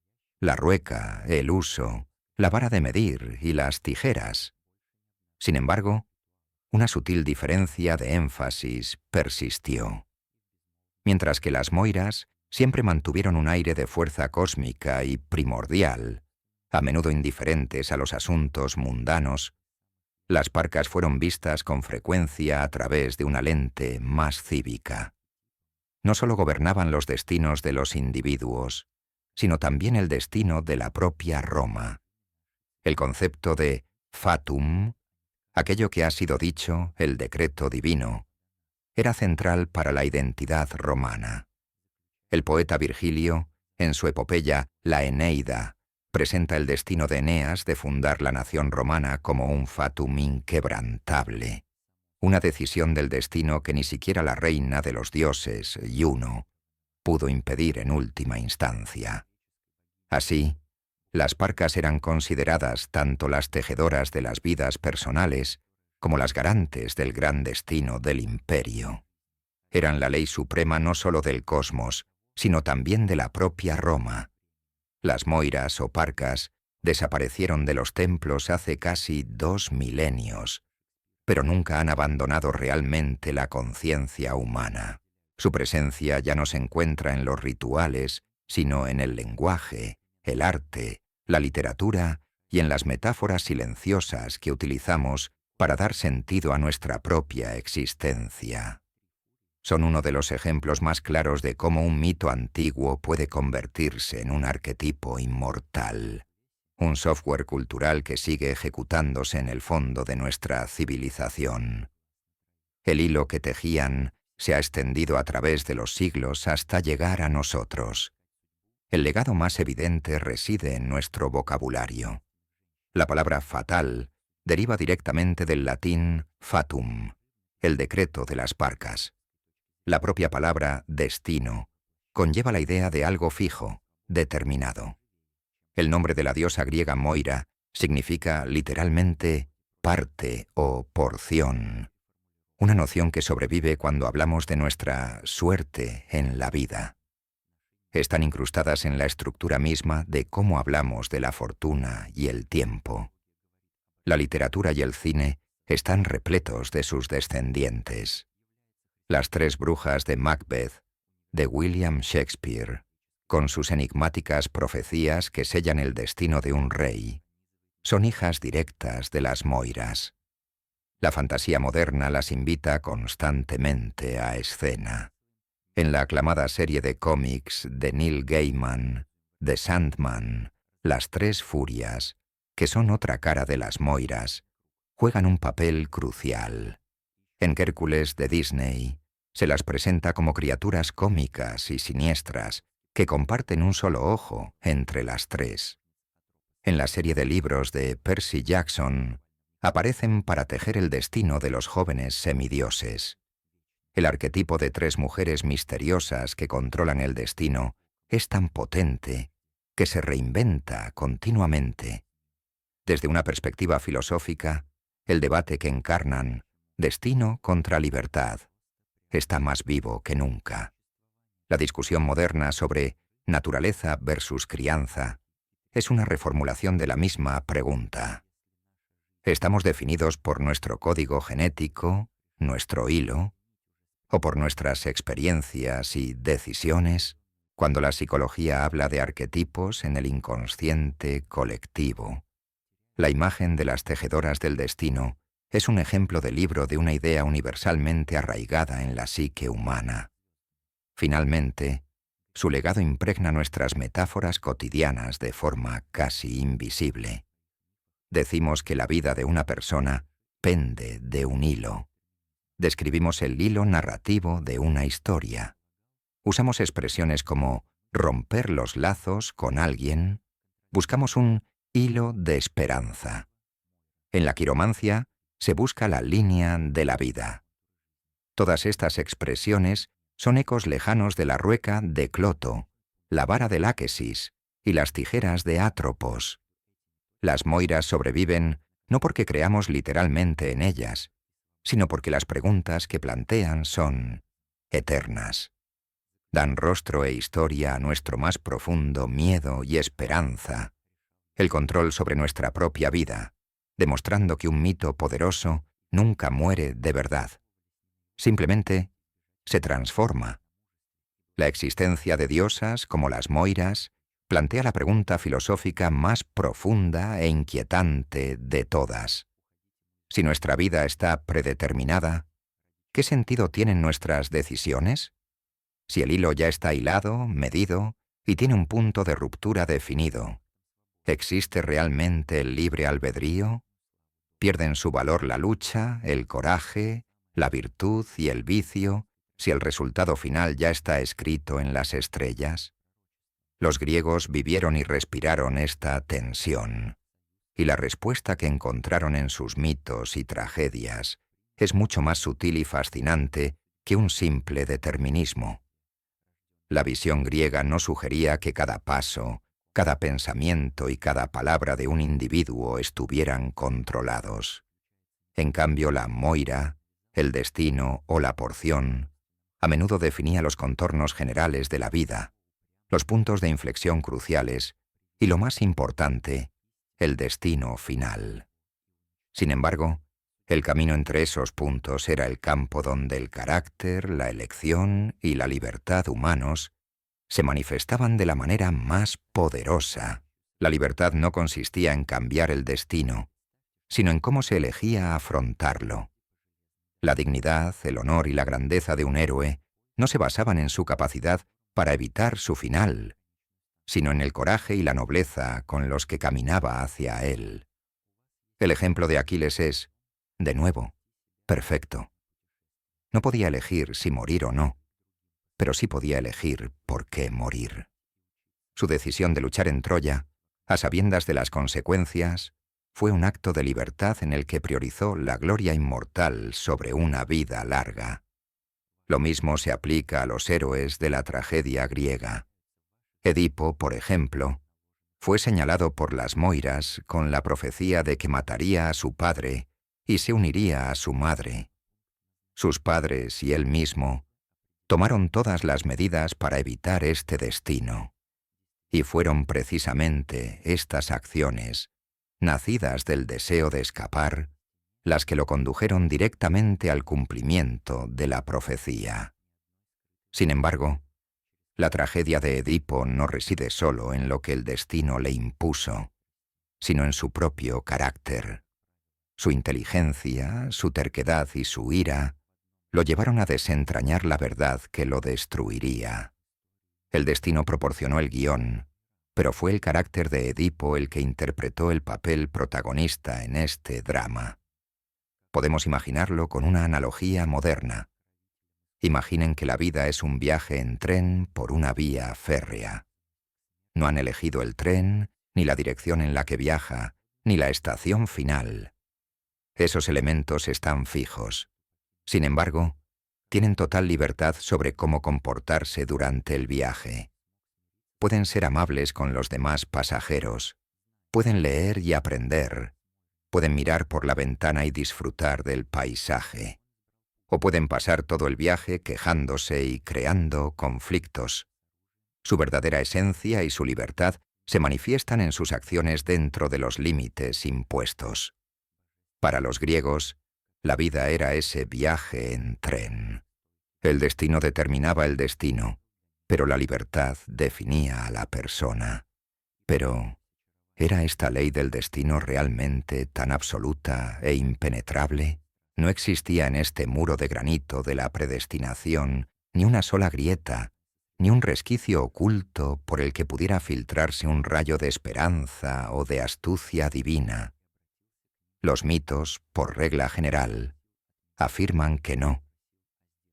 la rueca, el huso, la vara de medir y las tijeras. Sin embargo, una sutil diferencia de énfasis persistió. Mientras que las moiras siempre mantuvieron un aire de fuerza cósmica y primordial, a menudo indiferentes a los asuntos mundanos, las parcas fueron vistas con frecuencia a través de una lente más cívica. No solo gobernaban los destinos de los individuos, sino también el destino de la propia Roma. El concepto de fatum, aquello que ha sido dicho, el decreto divino, era central para la identidad romana. El poeta Virgilio, en su epopeya La Eneida, presenta el destino de Eneas de fundar la nación romana como un fatum inquebrantable, una decisión del destino que ni siquiera la reina de los dioses, Juno, pudo impedir en última instancia. Así, las parcas eran consideradas tanto las tejedoras de las vidas personales como las garantes del gran destino del imperio. Eran la ley suprema no solo del cosmos, sino también de la propia Roma. Las moiras o parcas desaparecieron de los templos hace casi 2 milenios, pero nunca han abandonado realmente la conciencia humana. Su presencia ya no se encuentra en los rituales, sino en el lenguaje, el arte, la literatura y en las metáforas silenciosas que utilizamos para dar sentido a nuestra propia existencia. Son uno de los ejemplos más claros de cómo un mito antiguo puede convertirse en un arquetipo inmortal, un software cultural que sigue ejecutándose en el fondo de nuestra civilización. El hilo que tejían se ha extendido a través de los siglos hasta llegar a nosotros. El legado más evidente reside en nuestro vocabulario. La palabra fatal deriva directamente del latín fatum, el decreto de las parcas. La propia palabra destino conlleva la idea de algo fijo, determinado. El nombre de la diosa griega Moira significa literalmente parte o porción, una noción que sobrevive cuando hablamos de nuestra suerte en la vida. Están incrustadas en la estructura misma de cómo hablamos de la fortuna y el tiempo. La literatura y el cine están repletos de sus descendientes. Las 3 brujas de Macbeth, de William Shakespeare, con sus enigmáticas profecías que sellan el destino de un rey, son hijas directas de las moiras. La fantasía moderna las invita constantemente a escena. En la aclamada serie de cómics de Neil Gaiman, The Sandman, las 3 furias, que son otra cara de las moiras, juegan un papel crucial. En Hércules de Disney se las presenta como criaturas cómicas y siniestras que comparten un solo ojo entre las 3. En la serie de libros de Percy Jackson aparecen para tejer el destino de los jóvenes semidioses. El arquetipo de 3 mujeres misteriosas que controlan el destino es tan potente que se reinventa continuamente. Desde una perspectiva filosófica, el debate que encarnan, destino contra libertad, está más vivo que nunca. La discusión moderna sobre naturaleza versus crianza es una reformulación de la misma pregunta. ¿Estamos definidos por nuestro código genético, nuestro hilo, o por nuestras experiencias y decisiones? Cuando la psicología habla de arquetipos en el inconsciente colectivo, la imagen de las tejedoras del destino es un ejemplo de libro de una idea universalmente arraigada en la psique humana. Finalmente, su legado impregna nuestras metáforas cotidianas de forma casi invisible. Decimos que la vida de una persona pende de un hilo. Describimos el hilo narrativo de una historia. Usamos expresiones como romper los lazos con alguien. Buscamos un hilo de esperanza. En la quiromancia se busca la línea de la vida. Todas estas expresiones son ecos lejanos de la rueca de Cloto, la vara de Láquesis y las tijeras de Atropos. Las moiras sobreviven no porque creamos literalmente en ellas, sino porque las preguntas que plantean son eternas. Dan rostro e historia a nuestro más profundo miedo y esperanza, el control sobre nuestra propia vida, demostrando que un mito poderoso nunca muere de verdad. Simplemente se transforma. La existencia de diosas como las moiras plantea la pregunta filosófica más profunda e inquietante de todas. Si nuestra vida está predeterminada, ¿qué sentido tienen nuestras decisiones? Si el hilo ya está hilado, medido y tiene un punto de ruptura definido, ¿existe realmente el libre albedrío? ¿Pierden su valor la lucha, el coraje, la virtud y el vicio si el resultado final ya está escrito en las estrellas? Los griegos vivieron y respiraron esta tensión, y la respuesta que encontraron en sus mitos y tragedias es mucho más sutil y fascinante que un simple determinismo. La visión griega no sugería que cada paso, cada pensamiento y cada palabra de un individuo estuvieran controlados. En cambio, la moira, el destino o la porción, a menudo definía los contornos generales de la vida, los puntos de inflexión cruciales y, lo más importante, el destino final. Sin embargo, el camino entre esos puntos era el campo donde el carácter, la elección y la libertad humanos se manifestaban de la manera más poderosa. La libertad no consistía en cambiar el destino, sino en cómo se elegía afrontarlo. La dignidad, el honor y la grandeza de un héroe no se basaban en su capacidad para evitar su final, sino en el coraje y la nobleza con los que caminaba hacia él. El ejemplo de Aquiles es, de nuevo, perfecto. No podía elegir si morir o no, pero sí podía elegir por qué morir. Su decisión de luchar en Troya, a sabiendas de las consecuencias, fue un acto de libertad en el que priorizó la gloria inmortal sobre una vida larga. Lo mismo se aplica a los héroes de la tragedia griega. Edipo, por ejemplo, fue señalado por las moiras con la profecía de que mataría a su padre y se uniría a su madre. Sus padres y él mismo tomaron todas las medidas para evitar este destino. Y fueron precisamente estas acciones, nacidas del deseo de escapar, las que lo condujeron directamente al cumplimiento de la profecía. Sin embargo, la tragedia de Edipo no reside solo en lo que el destino le impuso, sino en su propio carácter. Su inteligencia, su terquedad y su ira lo llevaron a desentrañar la verdad que lo destruiría. El destino proporcionó el guión, pero fue el carácter de Edipo el que interpretó el papel protagonista en este drama. Podemos imaginarlo con una analogía moderna. Imaginen que la vida es un viaje en tren por una vía férrea. No han elegido el tren, ni la dirección en la que viaja, ni la estación final. Esos elementos están fijos. Sin embargo, Tienen total libertad sobre cómo comportarse durante el viaje. Pueden ser amables con los demás pasajeros, pueden leer y aprender, pueden mirar por la ventana y disfrutar del paisaje, o pueden pasar todo el viaje quejándose y creando conflictos. Su verdadera esencia y su libertad se manifiestan en sus acciones dentro de los límites impuestos. Para los griegos, la vida era ese viaje en tren. El destino determinaba el destino, pero la libertad definía a la persona. Pero, ¿era esta ley del destino realmente tan absoluta e impenetrable? No existía en este muro de granito de la predestinación ni una sola grieta, ni un resquicio oculto por el que pudiera filtrarse un rayo de esperanza o de astucia divina. Los mitos, por regla general, afirman que no.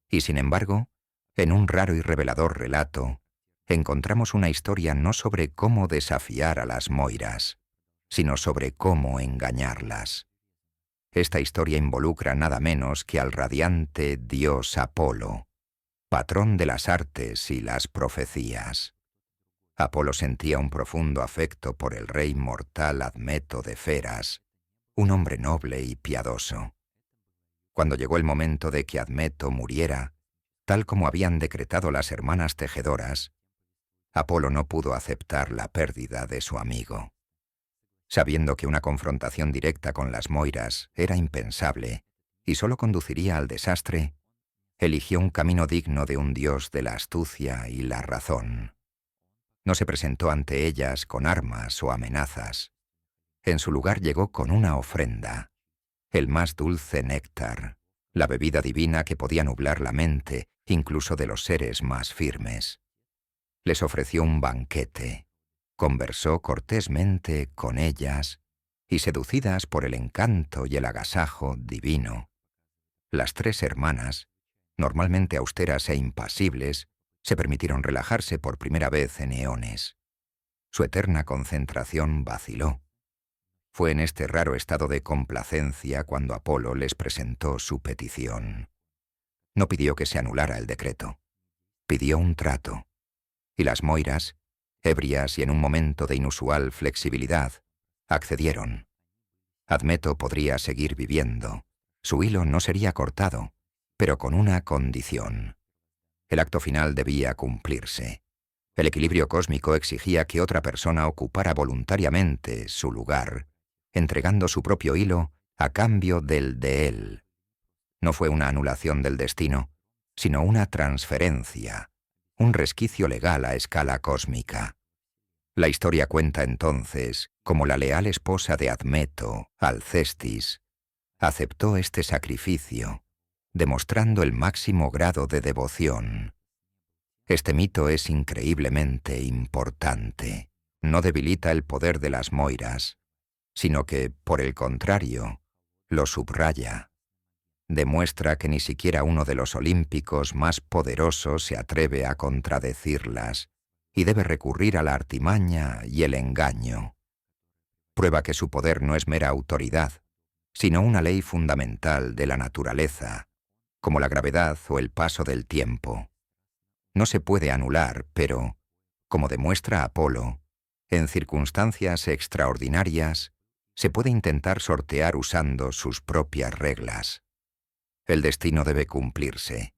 Y sin embargo, en un raro y revelador relato, encontramos una historia no sobre cómo desafiar a las moiras, sino sobre cómo engañarlas. Esta historia involucra nada menos que al radiante dios Apolo, patrón de las artes y las profecías. Apolo sentía un profundo afecto por el rey mortal Admeto de Feras, un hombre noble y piadoso. Cuando llegó el momento de que Admeto muriera, tal como habían decretado las hermanas tejedoras, Apolo no pudo aceptar la pérdida de su amigo. Sabiendo que una confrontación directa con las moiras era impensable y solo conduciría al desastre, eligió un camino digno de un dios de la astucia y la razón. No se presentó ante ellas con armas o amenazas. En su lugar llegó con una ofrenda, el más dulce néctar, la bebida divina que podía nublar la mente incluso de los seres más firmes. Les ofreció un banquete, conversó cortésmente con ellas y, seducidas por el encanto y el agasajo divino, las tres hermanas, normalmente austeras e impasibles, se permitieron relajarse por primera vez en eones. Su eterna concentración vaciló. Fue en este raro estado de complacencia cuando Apolo les presentó su petición. No pidió que se anulara el decreto. Pidió un trato. Y las moiras, ebrias y en un momento de inusual flexibilidad, accedieron. Admeto podría seguir viviendo. Su hilo no sería cortado, pero con una condición. El acto final debía cumplirse. El equilibrio cósmico exigía que otra persona ocupara voluntariamente su lugar, entregando su propio hilo a cambio del de él. No fue una anulación del destino, sino una transferencia, un resquicio legal a escala cósmica. La historia cuenta entonces cómo la leal esposa de Admeto, Alcestis, aceptó este sacrificio, demostrando el máximo grado de devoción. Este mito es increíblemente importante. No debilita el poder de las moiras, sino que, por el contrario, lo subraya. Demuestra que ni siquiera uno de los olímpicos más poderosos se atreve a contradecirlas y debe recurrir a la artimaña y el engaño. Prueba que su poder no es mera autoridad, sino una ley fundamental de la naturaleza, como la gravedad o el paso del tiempo. No se puede anular, pero, como demuestra Apolo, en circunstancias extraordinarias, se puede intentar sortear usando sus propias reglas. El destino debe cumplirse,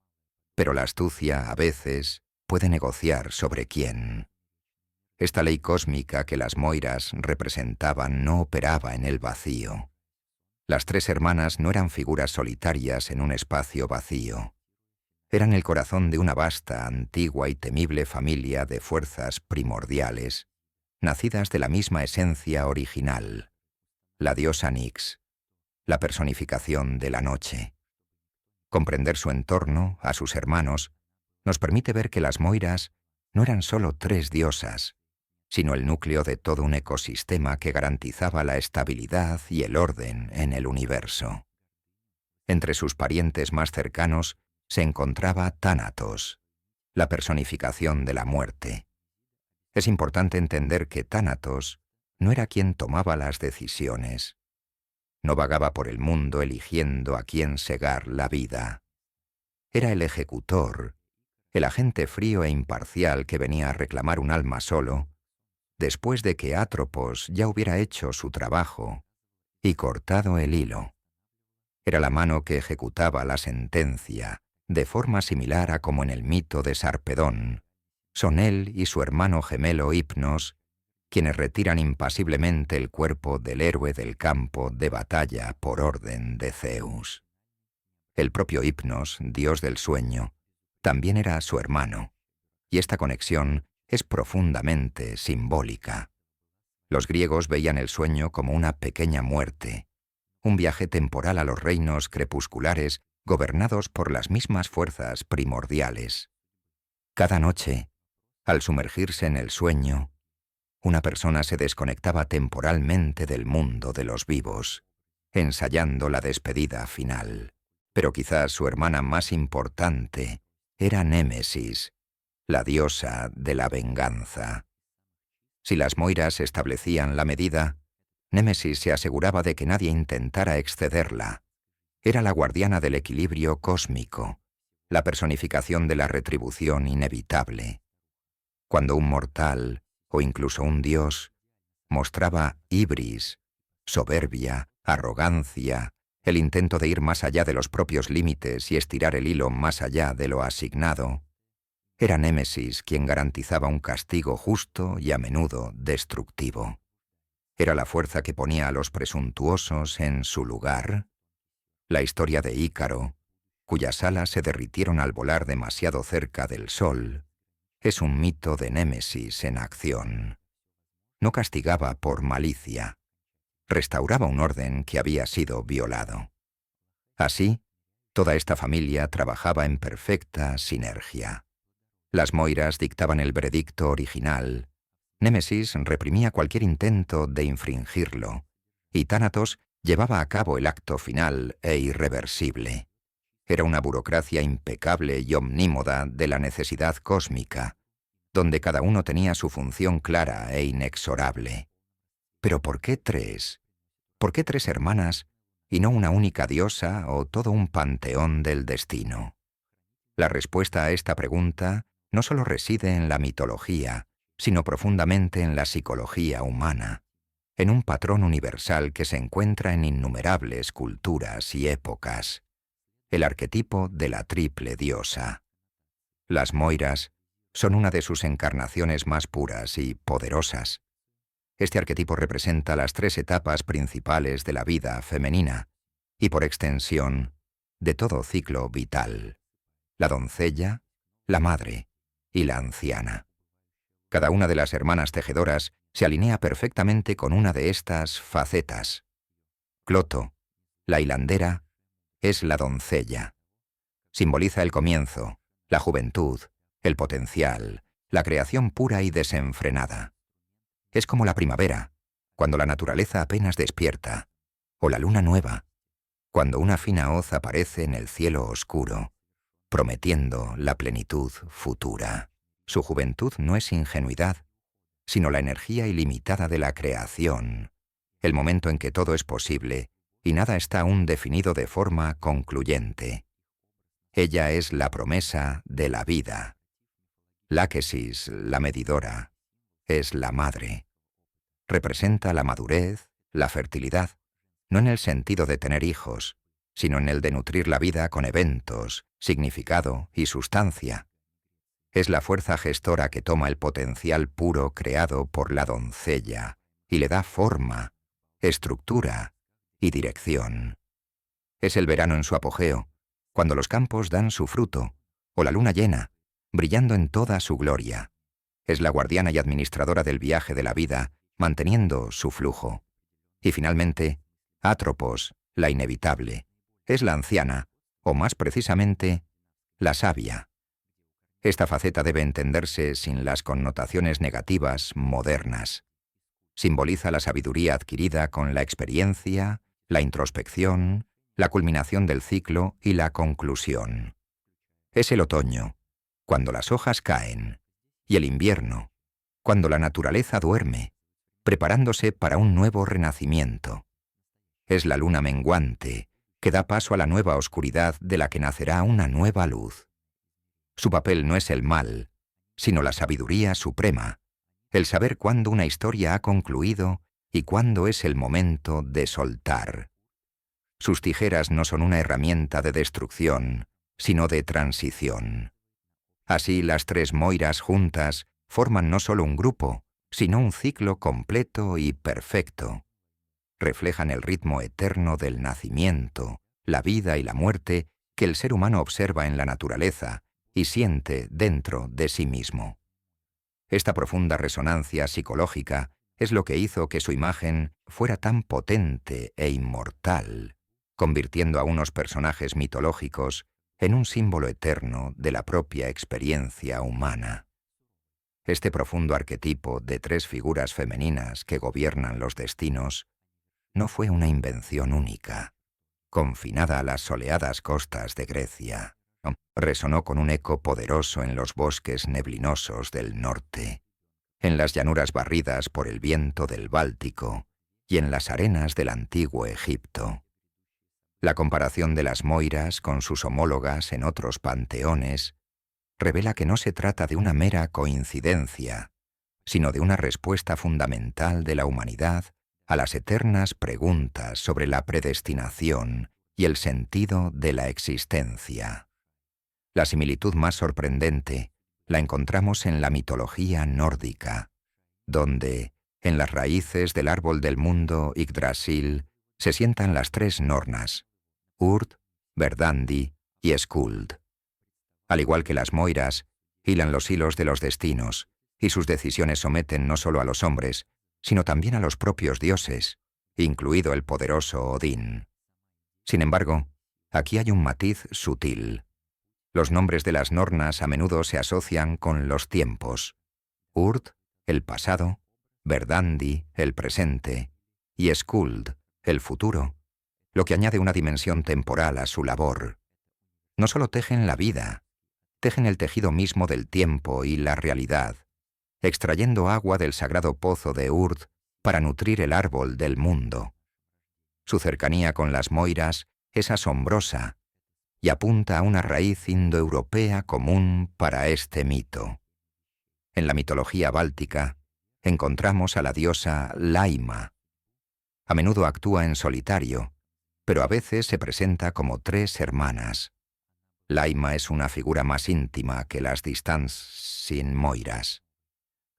pero la astucia, a veces, puede negociar sobre quién. Esta ley cósmica que las moiras representaban no operaba en el vacío. Las tres hermanas no eran figuras solitarias en un espacio vacío. Eran el corazón de una vasta, antigua y temible familia de fuerzas primordiales, nacidas de la misma esencia original, la diosa Nix, la personificación de la noche. Comprender su entorno, a sus hermanos, nos permite ver que las moiras no eran solo tres diosas, sino el núcleo de todo un ecosistema que garantizaba la estabilidad y el orden en el universo. Entre sus parientes más cercanos se encontraba Tánatos, la personificación de la muerte. Es importante entender que Tánatos no era quien tomaba las decisiones. No vagaba por el mundo eligiendo a quién segar la vida. era el ejecutor, el agente frío e imparcial que venía a reclamar un alma solo, después de que Atropos ya hubiera hecho su trabajo y cortado el hilo. Era la mano que ejecutaba la sentencia, de forma similar a como en el mito de Sarpedón son él y su hermano gemelo Hipnos quienes retiran impasiblemente el cuerpo del héroe del campo de batalla por orden de Zeus. El propio Hipnos, dios del sueño, también era su hermano, y esta conexión es profundamente simbólica. Los griegos veían el sueño como una pequeña muerte, un viaje temporal a los reinos crepusculares gobernados por las mismas fuerzas primordiales. Cada noche, al sumergirse en el sueño, una persona se desconectaba temporalmente del mundo de los vivos, ensayando la despedida final. Pero quizás su hermana más importante era Némesis, la diosa de la venganza. Si las moiras establecían la medida, Némesis se aseguraba de que nadie intentara excederla. Era la guardiana del equilibrio cósmico, la personificación de la retribución inevitable. Cuando un mortal, o incluso un dios, mostraba ibris, soberbia, arrogancia, el intento de ir más allá de los propios límites y estirar el hilo más allá de lo asignado, era Némesis quien garantizaba un castigo justo y a menudo destructivo. Era la fuerza que ponía a los presuntuosos en su lugar. La historia de Ícaro, cuyas alas se derritieron al volar demasiado cerca del sol, es un mito de Némesis en acción. No castigaba por malicia, restauraba un orden que había sido violado. Así, toda esta familia trabajaba en perfecta sinergia. Las moiras dictaban el veredicto original, Némesis reprimía cualquier intento de infringirlo, y Tánatos llevaba a cabo el acto final e irreversible. Era una burocracia impecable y omnímoda de la necesidad cósmica, donde cada uno tenía su función clara e inexorable. Pero ¿por qué tres? ¿Por qué tres hermanas y no una única diosa o todo un panteón del destino? La respuesta a esta pregunta no solo reside en la mitología, sino profundamente en la psicología humana, en un patrón universal que se encuentra en innumerables culturas y épocas, el arquetipo de la triple diosa. Las moiras son una de sus encarnaciones más puras y poderosas. Este arquetipo representa las tres etapas principales de la vida femenina y, por extensión, de todo ciclo vital: la doncella, la madre y la anciana. Cada una de las hermanas tejedoras se alinea perfectamente con una de estas facetas. Cloto, la hilandera, es la doncella. Simboliza el comienzo, la juventud, el potencial, la creación pura y desenfrenada. Es como la primavera, cuando la naturaleza apenas despierta, o la luna nueva, cuando una fina hoz aparece en el cielo oscuro, prometiendo la plenitud futura. Su juventud no es ingenuidad, sino la energía ilimitada de la creación, el momento en que todo es posible y nada está aún definido de forma concluyente. Ella es la promesa de la vida. Láquesis, la medidora, es la madre. Representa la madurez, la fertilidad, no en el sentido de tener hijos, sino en el de nutrir la vida con eventos, significado y sustancia. Es la fuerza gestora que toma el potencial puro creado por la doncella y le da forma, estructura y dirección. Es el verano en su apogeo, cuando los campos dan su fruto, o la luna llena, brillando en toda su gloria. Es la guardiana y administradora del viaje de la vida, manteniendo su flujo. Y finalmente, Atropos, la inevitable, es la anciana, o más precisamente, la sabia. Esta faceta debe entenderse sin las connotaciones negativas modernas. Simboliza la sabiduría adquirida con la experiencia, la introspección, la culminación del ciclo y la conclusión. Es el otoño, cuando las hojas caen, y el invierno, cuando la naturaleza duerme, preparándose para un nuevo renacimiento. Es la luna menguante, que da paso a la nueva oscuridad de la que nacerá una nueva luz. Su papel no es el mal, sino la sabiduría suprema, el saber cuándo una historia ha concluido y cuándo es el momento de soltar. Sus tijeras no son una herramienta de destrucción, sino de transición. Así las tres Moiras juntas forman no solo un grupo, sino un ciclo completo y perfecto. Reflejan el ritmo eterno del nacimiento, la vida y la muerte que el ser humano observa en la naturaleza y siente dentro de sí mismo. Esta profunda resonancia psicológica es lo que hizo que su imagen fuera tan potente e inmortal, convirtiendo a unos personajes mitológicos en un símbolo eterno de la propia experiencia humana. Este profundo arquetipo de tres figuras femeninas que gobiernan los destinos no fue una invención única, confinada a las soleadas costas de Grecia. Resonó con un eco poderoso en los bosques neblinosos del norte, en las llanuras barridas por el viento del Báltico y en las arenas del antiguo Egipto. La comparación de las Moiras con sus homólogas en otros panteones revela que no se trata de una mera coincidencia, sino de una respuesta fundamental de la humanidad a las eternas preguntas sobre la predestinación y el sentido de la existencia. La similitud más sorprendente la encontramos en la mitología nórdica, donde, en las raíces del árbol del mundo Yggdrasil, se sientan las tres Nornas, Urd, Verdandi y Skuld. Al igual que las Moiras, hilan los hilos de los destinos, y sus decisiones someten no solo a los hombres, sino también a los propios dioses, incluido el poderoso Odín. Sin embargo, aquí hay un matiz sutil. Los nombres de las Nornas a menudo se asocian con los tiempos. Urd, el pasado, Verdandi, el presente, y Skuld, el futuro, lo que añade una dimensión temporal a su labor. No solo tejen la vida, tejen el tejido mismo del tiempo y la realidad, extrayendo agua del sagrado pozo de Urd para nutrir el árbol del mundo. Su cercanía con las Moiras es asombrosa y apunta a una raíz indoeuropea común para este mito. En la mitología báltica encontramos a la diosa Laima. A menudo actúa en solitario, pero a veces se presenta como tres hermanas. Laima es una figura más íntima que las Distansin Moiras.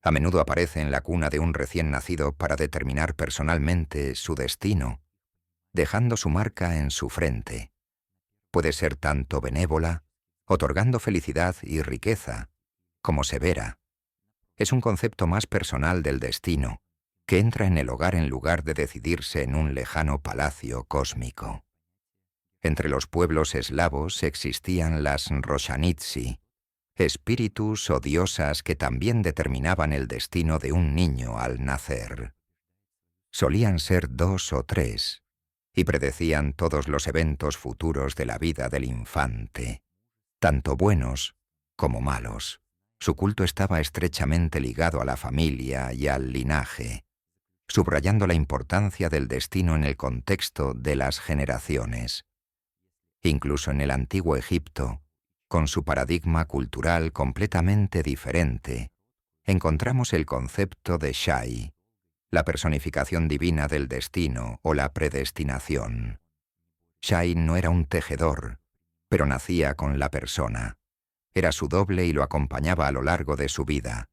A menudo aparece en la cuna de un recién nacido para determinar personalmente su destino, dejando su marca en su frente. Puede ser tanto benévola, otorgando felicidad y riqueza, como severa. Es un concepto más personal del destino, que entra en el hogar en lugar de decidirse en un lejano palacio cósmico. Entre los pueblos eslavos existían las Roshanitsi, espíritus o diosas que también determinaban el destino de un niño al nacer. Solían ser 2 o 3, y predecían todos los eventos futuros de la vida del infante, tanto buenos como malos. Su culto estaba estrechamente ligado a la familia y al linaje, subrayando la importancia del destino en el contexto de las generaciones. Incluso en el antiguo Egipto, con su paradigma cultural completamente diferente, encontramos el concepto de Shai, la personificación divina del destino o la predestinación. Shai no era un tejedor, pero nacía con la persona. Era su doble y lo acompañaba a lo largo de su vida,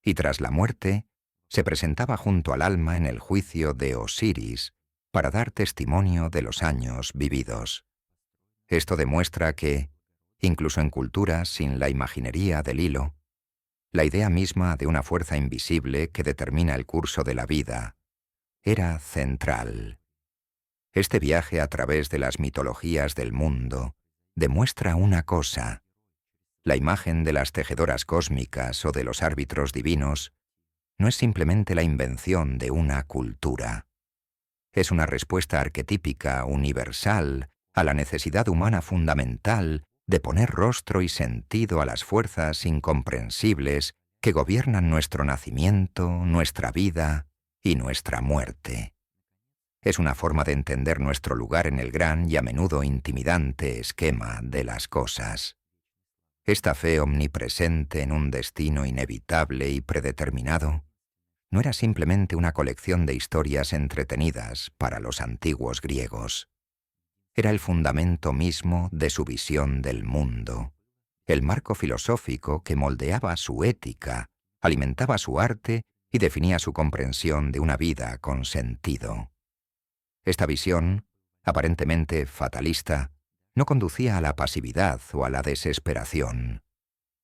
y tras la muerte, se presentaba junto al alma en el juicio de Osiris para dar testimonio de los años vividos. Esto demuestra que, incluso en culturas sin la imaginería del hilo, la idea misma de una fuerza invisible que determina el curso de la vida era central. Este viaje a través de las mitologías del mundo demuestra una cosa: la imagen de las tejedoras cósmicas o de los árbitros divinos no es simplemente la invención de una cultura. Es una respuesta arquetípica universal a la necesidad humana fundamental de poner rostro y sentido a las fuerzas incomprensibles que gobiernan nuestro nacimiento, nuestra vida y nuestra muerte. Es una forma de entender nuestro lugar en el gran y a menudo intimidante esquema de las cosas. Esta fe omnipresente en un destino inevitable y predeterminado no era simplemente una colección de historias entretenidas para los antiguos griegos. Era el fundamento mismo de su visión del mundo, el marco filosófico que moldeaba su ética, alimentaba su arte y definía su comprensión de una vida con sentido. Esta visión, aparentemente fatalista, no conducía a la pasividad o a la desesperación.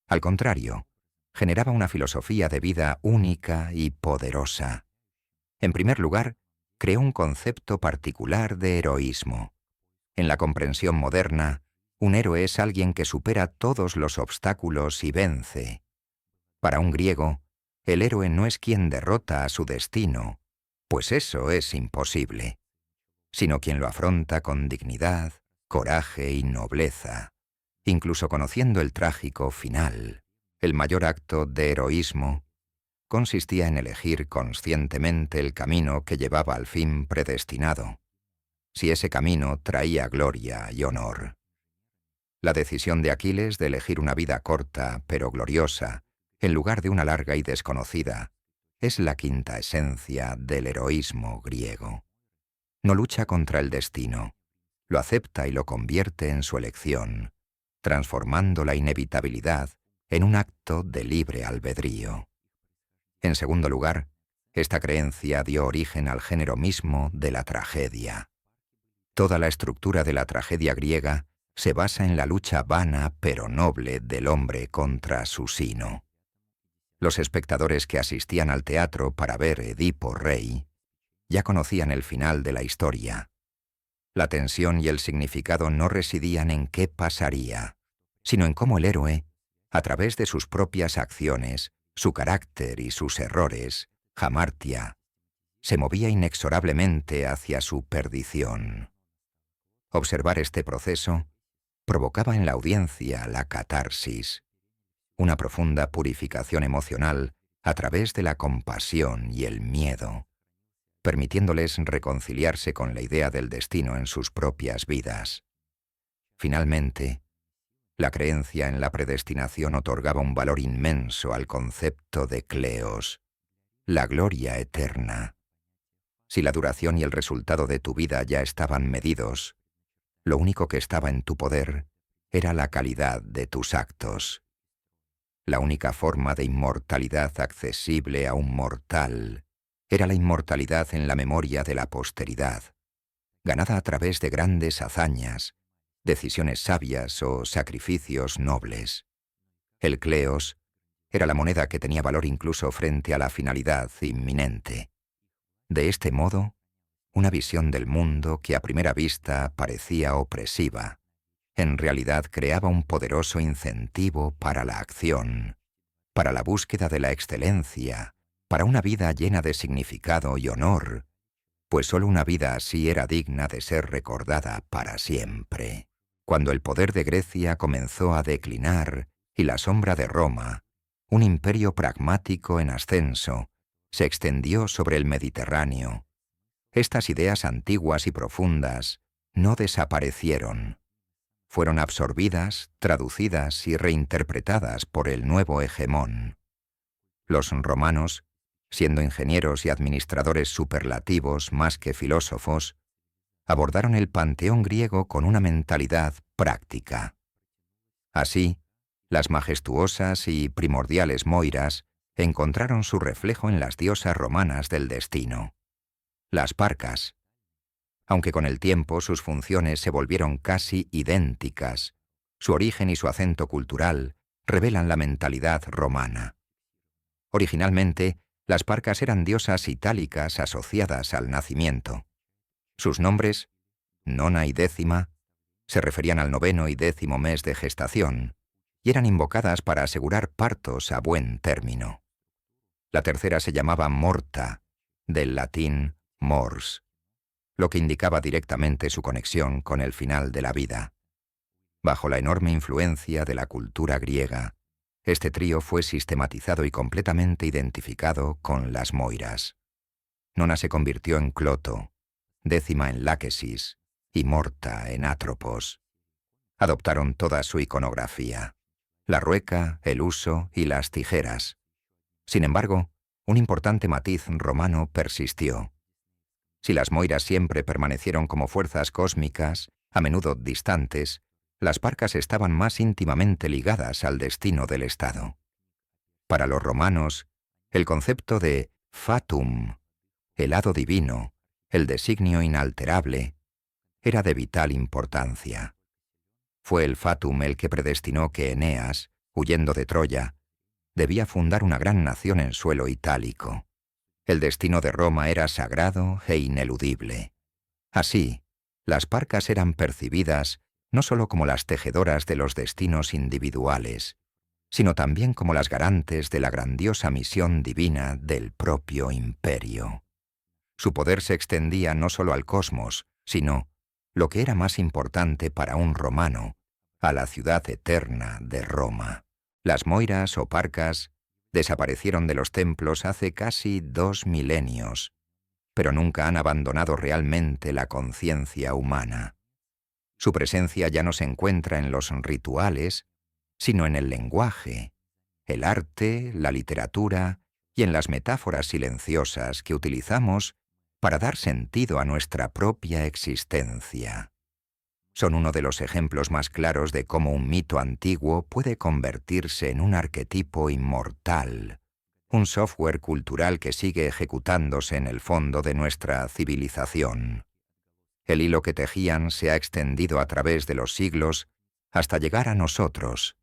Al contrario, generaba una filosofía de vida única y poderosa. En primer lugar, creó un concepto particular de heroísmo. En la comprensión moderna, un héroe es alguien que supera todos los obstáculos y vence. Para un griego, el héroe no es quien derrota a su destino, pues eso es imposible, sino quien lo afronta con dignidad, coraje y nobleza, incluso conociendo el trágico final. El mayor acto de heroísmo consistía en elegir conscientemente el camino que llevaba al fin predestinado, si ese camino traía gloria y honor. La decisión de Aquiles de elegir una vida corta pero gloriosa, en lugar de una larga y desconocida, es la quinta esencia del heroísmo griego. No lucha contra el destino, lo acepta y lo convierte en su elección, transformando la inevitabilidad en un acto de libre albedrío. En segundo lugar, esta creencia dio origen al género mismo de la tragedia. Toda la estructura de la tragedia griega se basa en la lucha vana pero noble del hombre contra su sino. Los espectadores que asistían al teatro para ver Edipo rey ya conocían el final de la historia. La tensión y el significado no residían en qué pasaría, sino en cómo el héroe, a través de sus propias acciones, su carácter y sus errores, hamartia, se movía inexorablemente hacia su perdición. Observar este proceso provocaba en la audiencia la catarsis, una profunda purificación emocional a través de la compasión y el miedo, permitiéndoles reconciliarse con la idea del destino en sus propias vidas. Finalmente, la creencia en la predestinación otorgaba un valor inmenso al concepto de kleos, la gloria eterna. Si la duración y el resultado de tu vida ya estaban medidos, lo único que estaba en tu poder era la calidad de tus actos. La única forma de inmortalidad accesible a un mortal era la inmortalidad en la memoria de la posteridad, ganada a través de grandes hazañas, decisiones sabias o sacrificios nobles. El kleos era la moneda que tenía valor incluso frente a la finalidad inminente. De este modo, una visión del mundo que a primera vista parecía opresiva, en realidad creaba un poderoso incentivo para la acción, para la búsqueda de la excelencia, para una vida llena de significado y honor, pues sólo una vida así era digna de ser recordada para siempre. Cuando el poder de Grecia comenzó a declinar y la sombra de Roma, un imperio pragmático en ascenso, se extendió sobre el Mediterráneo. Estas ideas antiguas y profundas no desaparecieron. Fueron absorbidas, traducidas y reinterpretadas por el nuevo hegemón. Los romanos, siendo ingenieros y administradores superlativos más que filósofos, abordaron el panteón griego con una mentalidad práctica. Así, las majestuosas y primordiales moiras encontraron su reflejo en las diosas romanas del destino, las parcas. Aunque con el tiempo sus funciones se volvieron casi idénticas, su origen y su acento cultural revelan la mentalidad romana. Originalmente, las parcas eran diosas itálicas asociadas al nacimiento. Sus nombres, Nona y Décima, se referían al 9º y 10º mes de gestación y eran invocadas para asegurar partos a buen término. La tercera se llamaba Morta, del latín mors, lo que indicaba directamente su conexión con el final de la vida. Bajo la enorme influencia de la cultura griega, este trío fue sistematizado y completamente identificado con las moiras. Nona se convirtió en Cloto, Décima en Láquesis y Morta en Atropos. Adoptaron toda su iconografía, la rueca, el huso y las tijeras. Sin embargo, un importante matiz romano persistió. Si las moiras siempre permanecieron como fuerzas cósmicas, a menudo distantes, las parcas estaban más íntimamente ligadas al destino del Estado. Para los romanos, el concepto de fatum, el hado divino, el designio inalterable, era de vital importancia. Fue el fatum el que predestinó que Eneas, huyendo de Troya, debía fundar una gran nación en suelo itálico. El destino de Roma era sagrado e ineludible. Así, las parcas eran percibidas no solo como las tejedoras de los destinos individuales, sino también como las garantes de la grandiosa misión divina del propio imperio. Su poder se extendía no solo al cosmos, sino, lo que era más importante para un romano, a la ciudad eterna de Roma. Las moiras o parcas desaparecieron de los templos hace casi 2 milenios, pero nunca han abandonado realmente la conciencia humana. Su presencia ya no se encuentra en los rituales, sino en el lenguaje, el arte, la literatura y en las metáforas silenciosas que utilizamos para dar sentido a nuestra propia existencia. Son uno de los ejemplos más claros de cómo un mito antiguo puede convertirse en un arquetipo inmortal, un software cultural que sigue ejecutándose en el fondo de nuestra civilización. El hilo que tejían se ha extendido a través de los siglos hasta llegar a nosotros.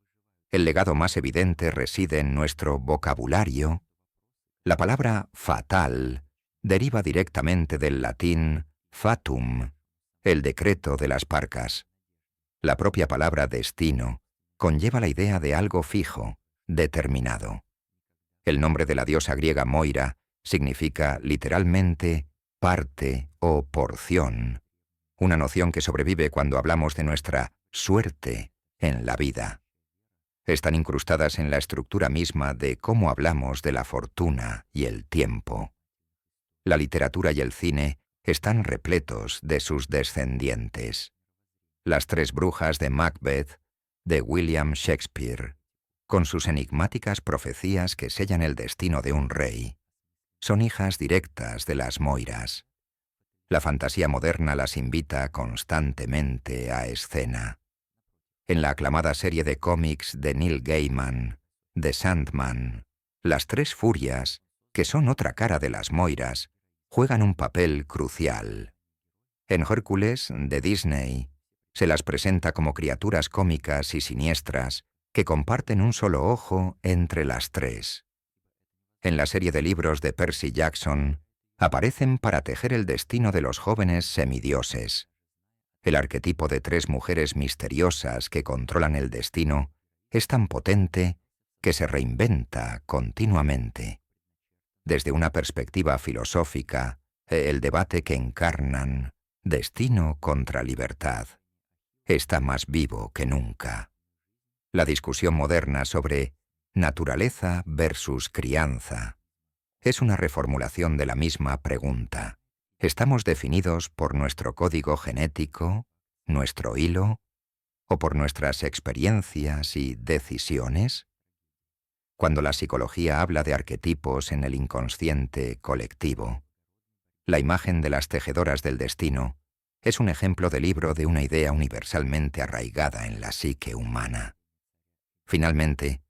El legado más evidente reside en nuestro vocabulario. La palabra fatal deriva directamente del latín fatum, el decreto de las parcas. La propia palabra destino conlleva la idea de algo fijo, determinado. El nombre de la diosa griega Moira significa literalmente parte o porción, una noción que sobrevive cuando hablamos de nuestra suerte en la vida. Están incrustadas en la estructura misma de cómo hablamos de la fortuna y el tiempo. La literatura y el cine están repletos de sus descendientes. Las tres brujas de Macbeth, de William Shakespeare, con sus enigmáticas profecías que sellan el destino de un rey, son hijas directas de las moiras. La fantasía moderna las invita constantemente a escena. En la aclamada serie de cómics de Neil Gaiman, The Sandman, las tres furias, que son otra cara de las moiras, juegan un papel crucial. En Hércules, de Disney, se las presenta como criaturas cómicas y siniestras que comparten un solo ojo entre las tres. En la serie de libros de Percy Jackson, aparecen para tejer el destino de los jóvenes semidioses. El arquetipo de tres mujeres misteriosas que controlan el destino es tan potente que se reinventa continuamente. Desde una perspectiva filosófica, el debate que encarnan, destino contra libertad, está más vivo que nunca. La discusión moderna sobre naturaleza versus crianza es una reformulación de la misma pregunta. ¿Estamos definidos por nuestro código genético, nuestro hilo, o por nuestras experiencias y decisiones? Cuando la psicología habla de arquetipos en el inconsciente colectivo, la imagen de las tejedoras del destino es un ejemplo de libro de una idea universalmente arraigada en la psique humana. Finalmente,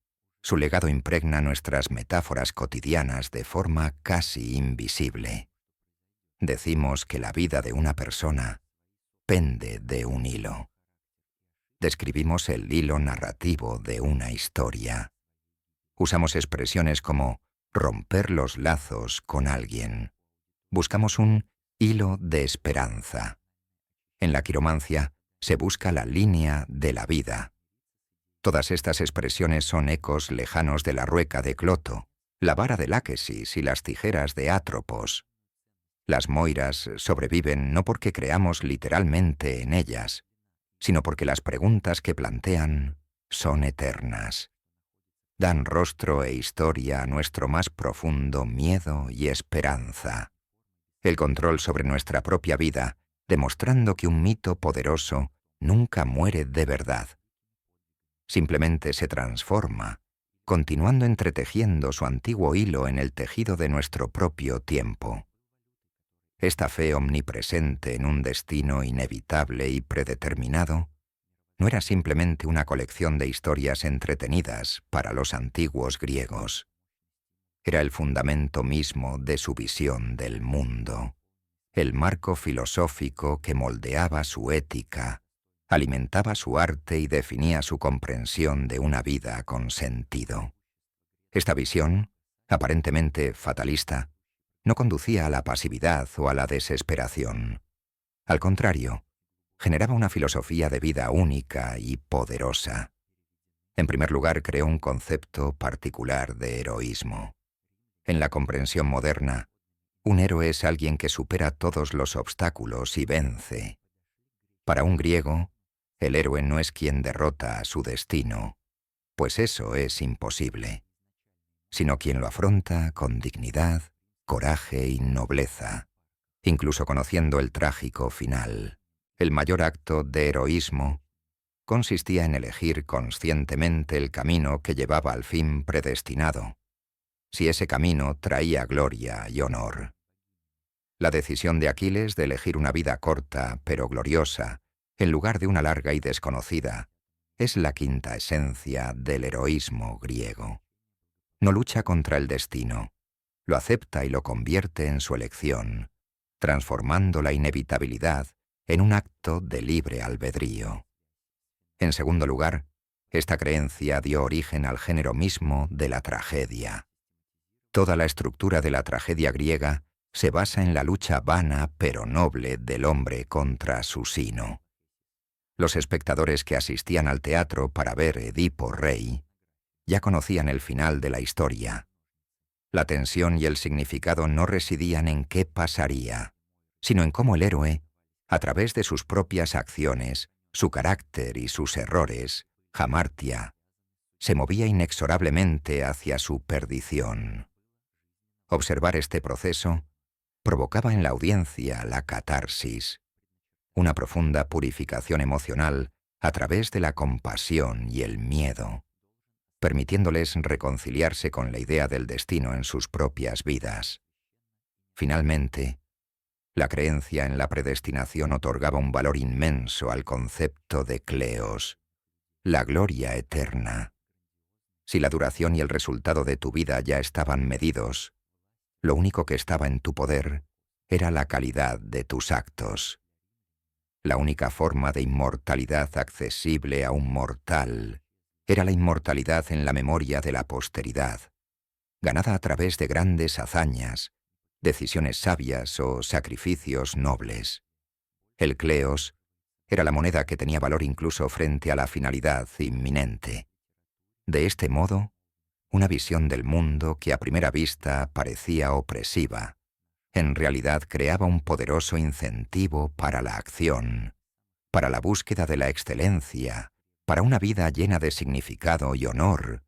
su legado impregna nuestras metáforas cotidianas de forma casi invisible. Decimos que la vida de una persona pende de un hilo. Describimos el hilo narrativo de una historia. Usamos expresiones como romper los lazos con alguien. Buscamos un hilo de esperanza. En la quiromancia se busca la línea de la vida. Todas estas expresiones son ecos lejanos de la rueca de Cloto, la vara de Láquesis y las tijeras de Atropos. Las moiras sobreviven no porque creamos literalmente en ellas, sino porque las preguntas que plantean son eternas. Dan rostro e historia a nuestro más profundo miedo y esperanza. el control sobre nuestra propia vida, demostrando que un mito poderoso nunca muere de verdad. Simplemente se transforma, continuando entretejiendo su antiguo hilo en el tejido de nuestro propio tiempo. Esta fe omnipresente en un destino inevitable y predeterminado no era simplemente una colección de historias entretenidas para los antiguos griegos. Era el fundamento mismo de su visión del mundo, el marco filosófico que moldeaba su ética, alimentaba su arte y definía su comprensión de una vida con sentido. Esta visión, aparentemente fatalista, no conducía a la pasividad o a la desesperación. Al contrario, generaba una filosofía de vida única y poderosa. En primer lugar, creó un concepto particular de heroísmo. En la comprensión moderna, un héroe es alguien que supera todos los obstáculos y vence. Para un griego, el héroe no es quien derrota a su destino, pues eso es imposible, sino quien lo afronta con dignidad, coraje y nobleza, incluso conociendo el trágico final. El mayor acto de heroísmo consistía en elegir conscientemente el camino que llevaba al fin predestinado, si ese camino traía gloria y honor. La decisión de Aquiles de elegir una vida corta pero gloriosa, en lugar de una larga y desconocida, es la quinta esencia del heroísmo griego. No lucha contra el destino, lo acepta y lo convierte en su elección, transformando la inevitabilidad en un acto de libre albedrío. En segundo lugar, esta creencia dio origen al género mismo de la tragedia. Toda la estructura de la tragedia griega se basa en la lucha vana pero noble del hombre contra su sino. Los espectadores que asistían al teatro para ver Edipo rey ya conocían el final de la historia. La tensión y el significado no residían en qué pasaría, sino en cómo el héroe, a través de sus propias acciones, su carácter y sus errores, hamartia, se movía inexorablemente hacia su perdición. Observar este proceso provocaba en la audiencia la catarsis, una profunda purificación emocional a través de la compasión y el miedo, permitiéndoles reconciliarse con la idea del destino en sus propias vidas. Finalmente, la creencia en la predestinación otorgaba un valor inmenso al concepto de kleos, la gloria eterna. Si la duración y el resultado de tu vida ya estaban medidos, lo único que estaba en tu poder era la calidad de tus actos. La única forma de inmortalidad accesible a un mortal era la inmortalidad en la memoria de la posteridad, ganada a través de grandes hazañas, decisiones sabias o sacrificios nobles. El kleos era la moneda que tenía valor incluso frente a la finalidad inminente. De este modo, una visión del mundo que a primera vista parecía opresiva, en realidad creaba un poderoso incentivo para la acción, para la búsqueda de la excelencia, para una vida llena de significado y honor,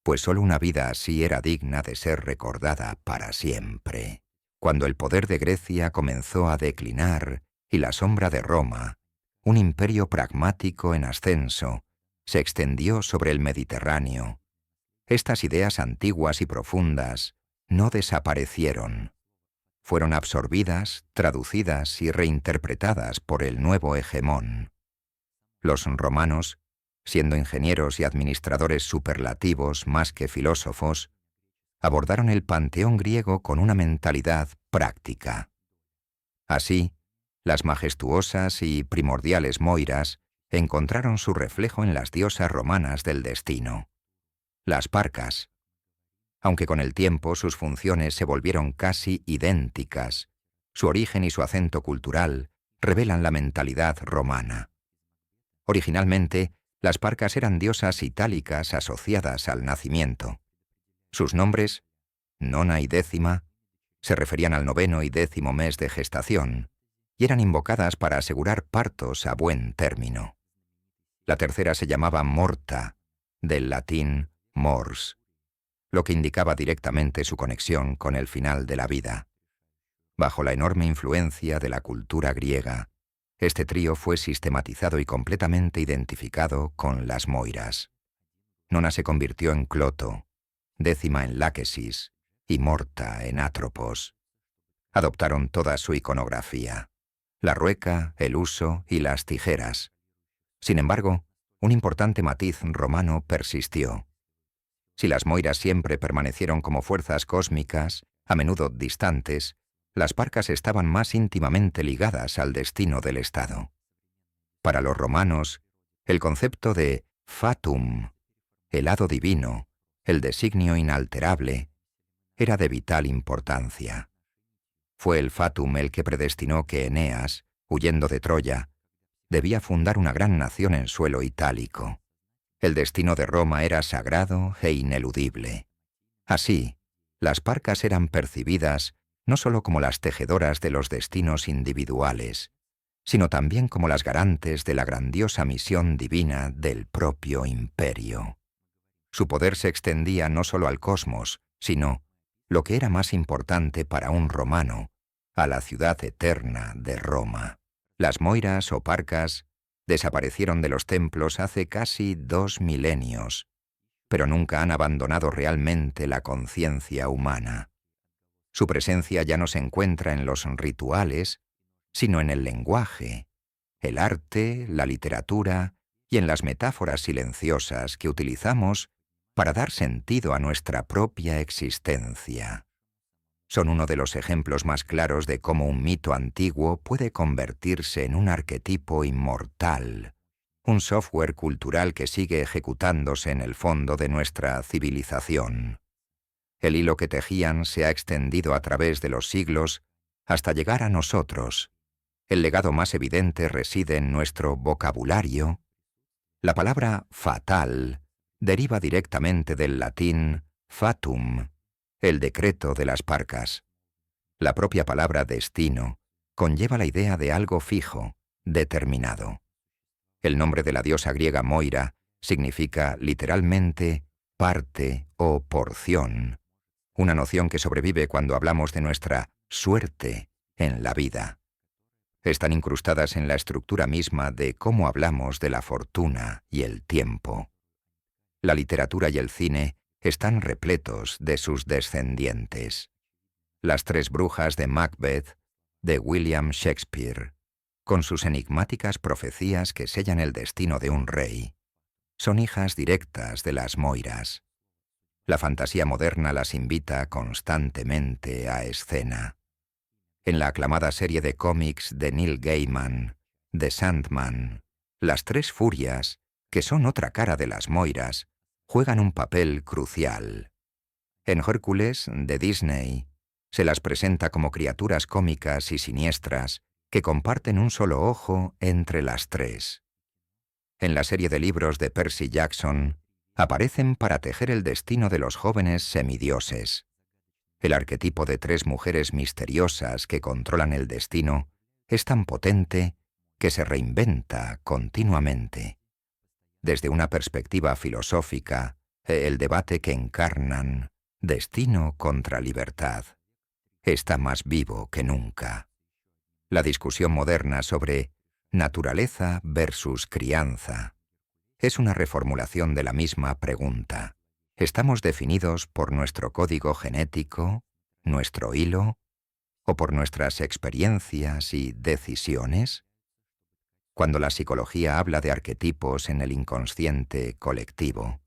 pues sólo una vida así era digna de ser recordada para siempre. Cuando el poder de Grecia comenzó a declinar y la sombra de Roma, un imperio pragmático en ascenso, se extendió sobre el Mediterráneo. Estas ideas antiguas y profundas no desaparecieron. Fueron absorbidas, traducidas y reinterpretadas por el nuevo hegemón. Los romanos, siendo ingenieros y administradores superlativos más que filósofos, abordaron el panteón griego con una mentalidad práctica. Así, las majestuosas y primordiales Moiras encontraron su reflejo en las diosas romanas del destino, las Parcas. Aunque con el tiempo sus funciones se volvieron casi idénticas, su origen y su acento cultural revelan la mentalidad romana. Originalmente, las Parcas eran diosas itálicas asociadas al nacimiento. Sus nombres, Nona y Décima, se referían al 9º y 10º mes de gestación y eran invocadas para asegurar partos a buen término. La tercera se llamaba Morta, del latín mors, lo que indicaba directamente su conexión con el final de la vida. Bajo la enorme influencia de la cultura griega, este trío fue sistematizado y completamente identificado con las Moiras. Nona se convirtió en Cloto, Décima en Láquesis y Morta en Atropos. Adoptaron toda su iconografía, la rueca, el huso y las tijeras. Sin embargo, un importante matiz romano persistió. Si las Moiras siempre permanecieron como fuerzas cósmicas, a menudo distantes, las Parcas estaban más íntimamente ligadas al destino del Estado. Para los romanos, el concepto de fatum, el hado divino, el designio inalterable, era de vital importancia. Fue el fatum el que predestinó que Eneas, huyendo de Troya, debía fundar una gran nación en suelo itálico. El destino de Roma era sagrado e ineludible. Así, las Parcas eran percibidas no solo como las tejedoras de los destinos individuales, sino también como las garantes de la grandiosa misión divina del propio imperio. Su poder se extendía no solo al cosmos, sino, lo que era más importante para un romano, a la ciudad eterna de Roma. Las Moiras o Parcas desaparecieron de los templos hace casi 2 milenios, pero nunca han abandonado realmente la conciencia humana. Su presencia ya no se encuentra en los rituales, sino en el lenguaje, el arte, la literatura y en las metáforas silenciosas que utilizamos para dar sentido a nuestra propia existencia. Son uno de los ejemplos más claros de cómo un mito antiguo puede convertirse en un arquetipo inmortal, un software cultural que sigue ejecutándose en el fondo de nuestra civilización. El hilo que tejían se ha extendido a través de los siglos hasta llegar a nosotros. El legado más evidente reside en nuestro vocabulario. La palabra fatal deriva directamente del latín fatum, el decreto de las Parcas. La propia palabra destino conlleva la idea de algo fijo, determinado. El nombre de la diosa griega Moira significa literalmente parte o porción, una noción que sobrevive cuando hablamos de nuestra suerte en la vida. Están incrustadas en la estructura misma de cómo hablamos de la fortuna y el tiempo. La literatura y el cine están repletos de sus descendientes. Las 3 brujas de Macbeth, de William Shakespeare, con sus enigmáticas profecías que sellan el destino de un rey, son hijas directas de las Moiras. La fantasía moderna las invita constantemente a escena. En la aclamada serie de cómics de Neil Gaiman, The Sandman, las 3 furias, que son otra cara de las Moiras, juegan un papel crucial. En Hércules, de Disney, se las presenta como criaturas cómicas y siniestras que comparten un solo ojo entre las 3. En la serie de libros de Percy Jackson, aparecen para tejer el destino de los jóvenes semidioses. El arquetipo de 3 mujeres misteriosas que controlan el destino es tan potente que se reinventa continuamente. Desde una perspectiva filosófica, el debate que encarnan, destino contra libertad, está más vivo que nunca. La discusión moderna sobre naturaleza versus crianza es una reformulación de la misma pregunta. ¿Estamos definidos por nuestro código genético, nuestro hilo, o por nuestras experiencias y decisiones? Cuando la psicología habla de arquetipos en el inconsciente colectivo,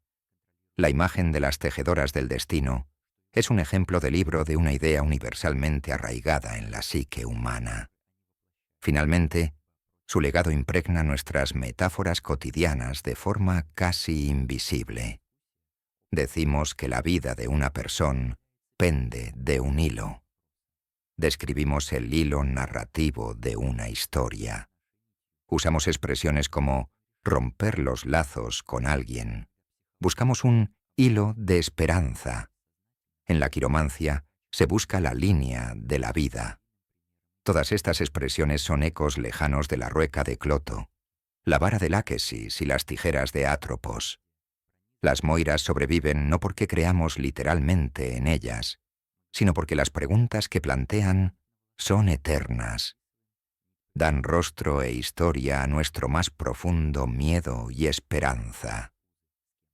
la imagen de las tejedoras del destino es un ejemplo de libro de una idea universalmente arraigada en la psique humana. Finalmente, su legado impregna nuestras metáforas cotidianas de forma casi invisible. Decimos que la vida de una persona pende de un hilo. Describimos el hilo narrativo de una historia. Usamos expresiones como romper los lazos con alguien. Buscamos un hilo de esperanza. En la quiromancia se busca la línea de la vida. Todas estas expresiones son ecos lejanos de la rueca de Cloto, la vara de Láquesis y las tijeras de Atropos. Las Moiras sobreviven no porque creamos literalmente en ellas, sino porque las preguntas que plantean son eternas. Dan rostro e historia a nuestro más profundo miedo y esperanza.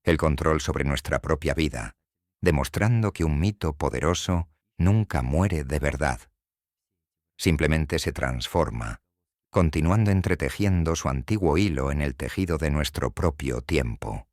El control sobre nuestra propia vida, demostrando que un mito poderoso nunca muere de verdad. Simplemente se transforma, continuando entretejiendo su antiguo hilo en el tejido de nuestro propio tiempo.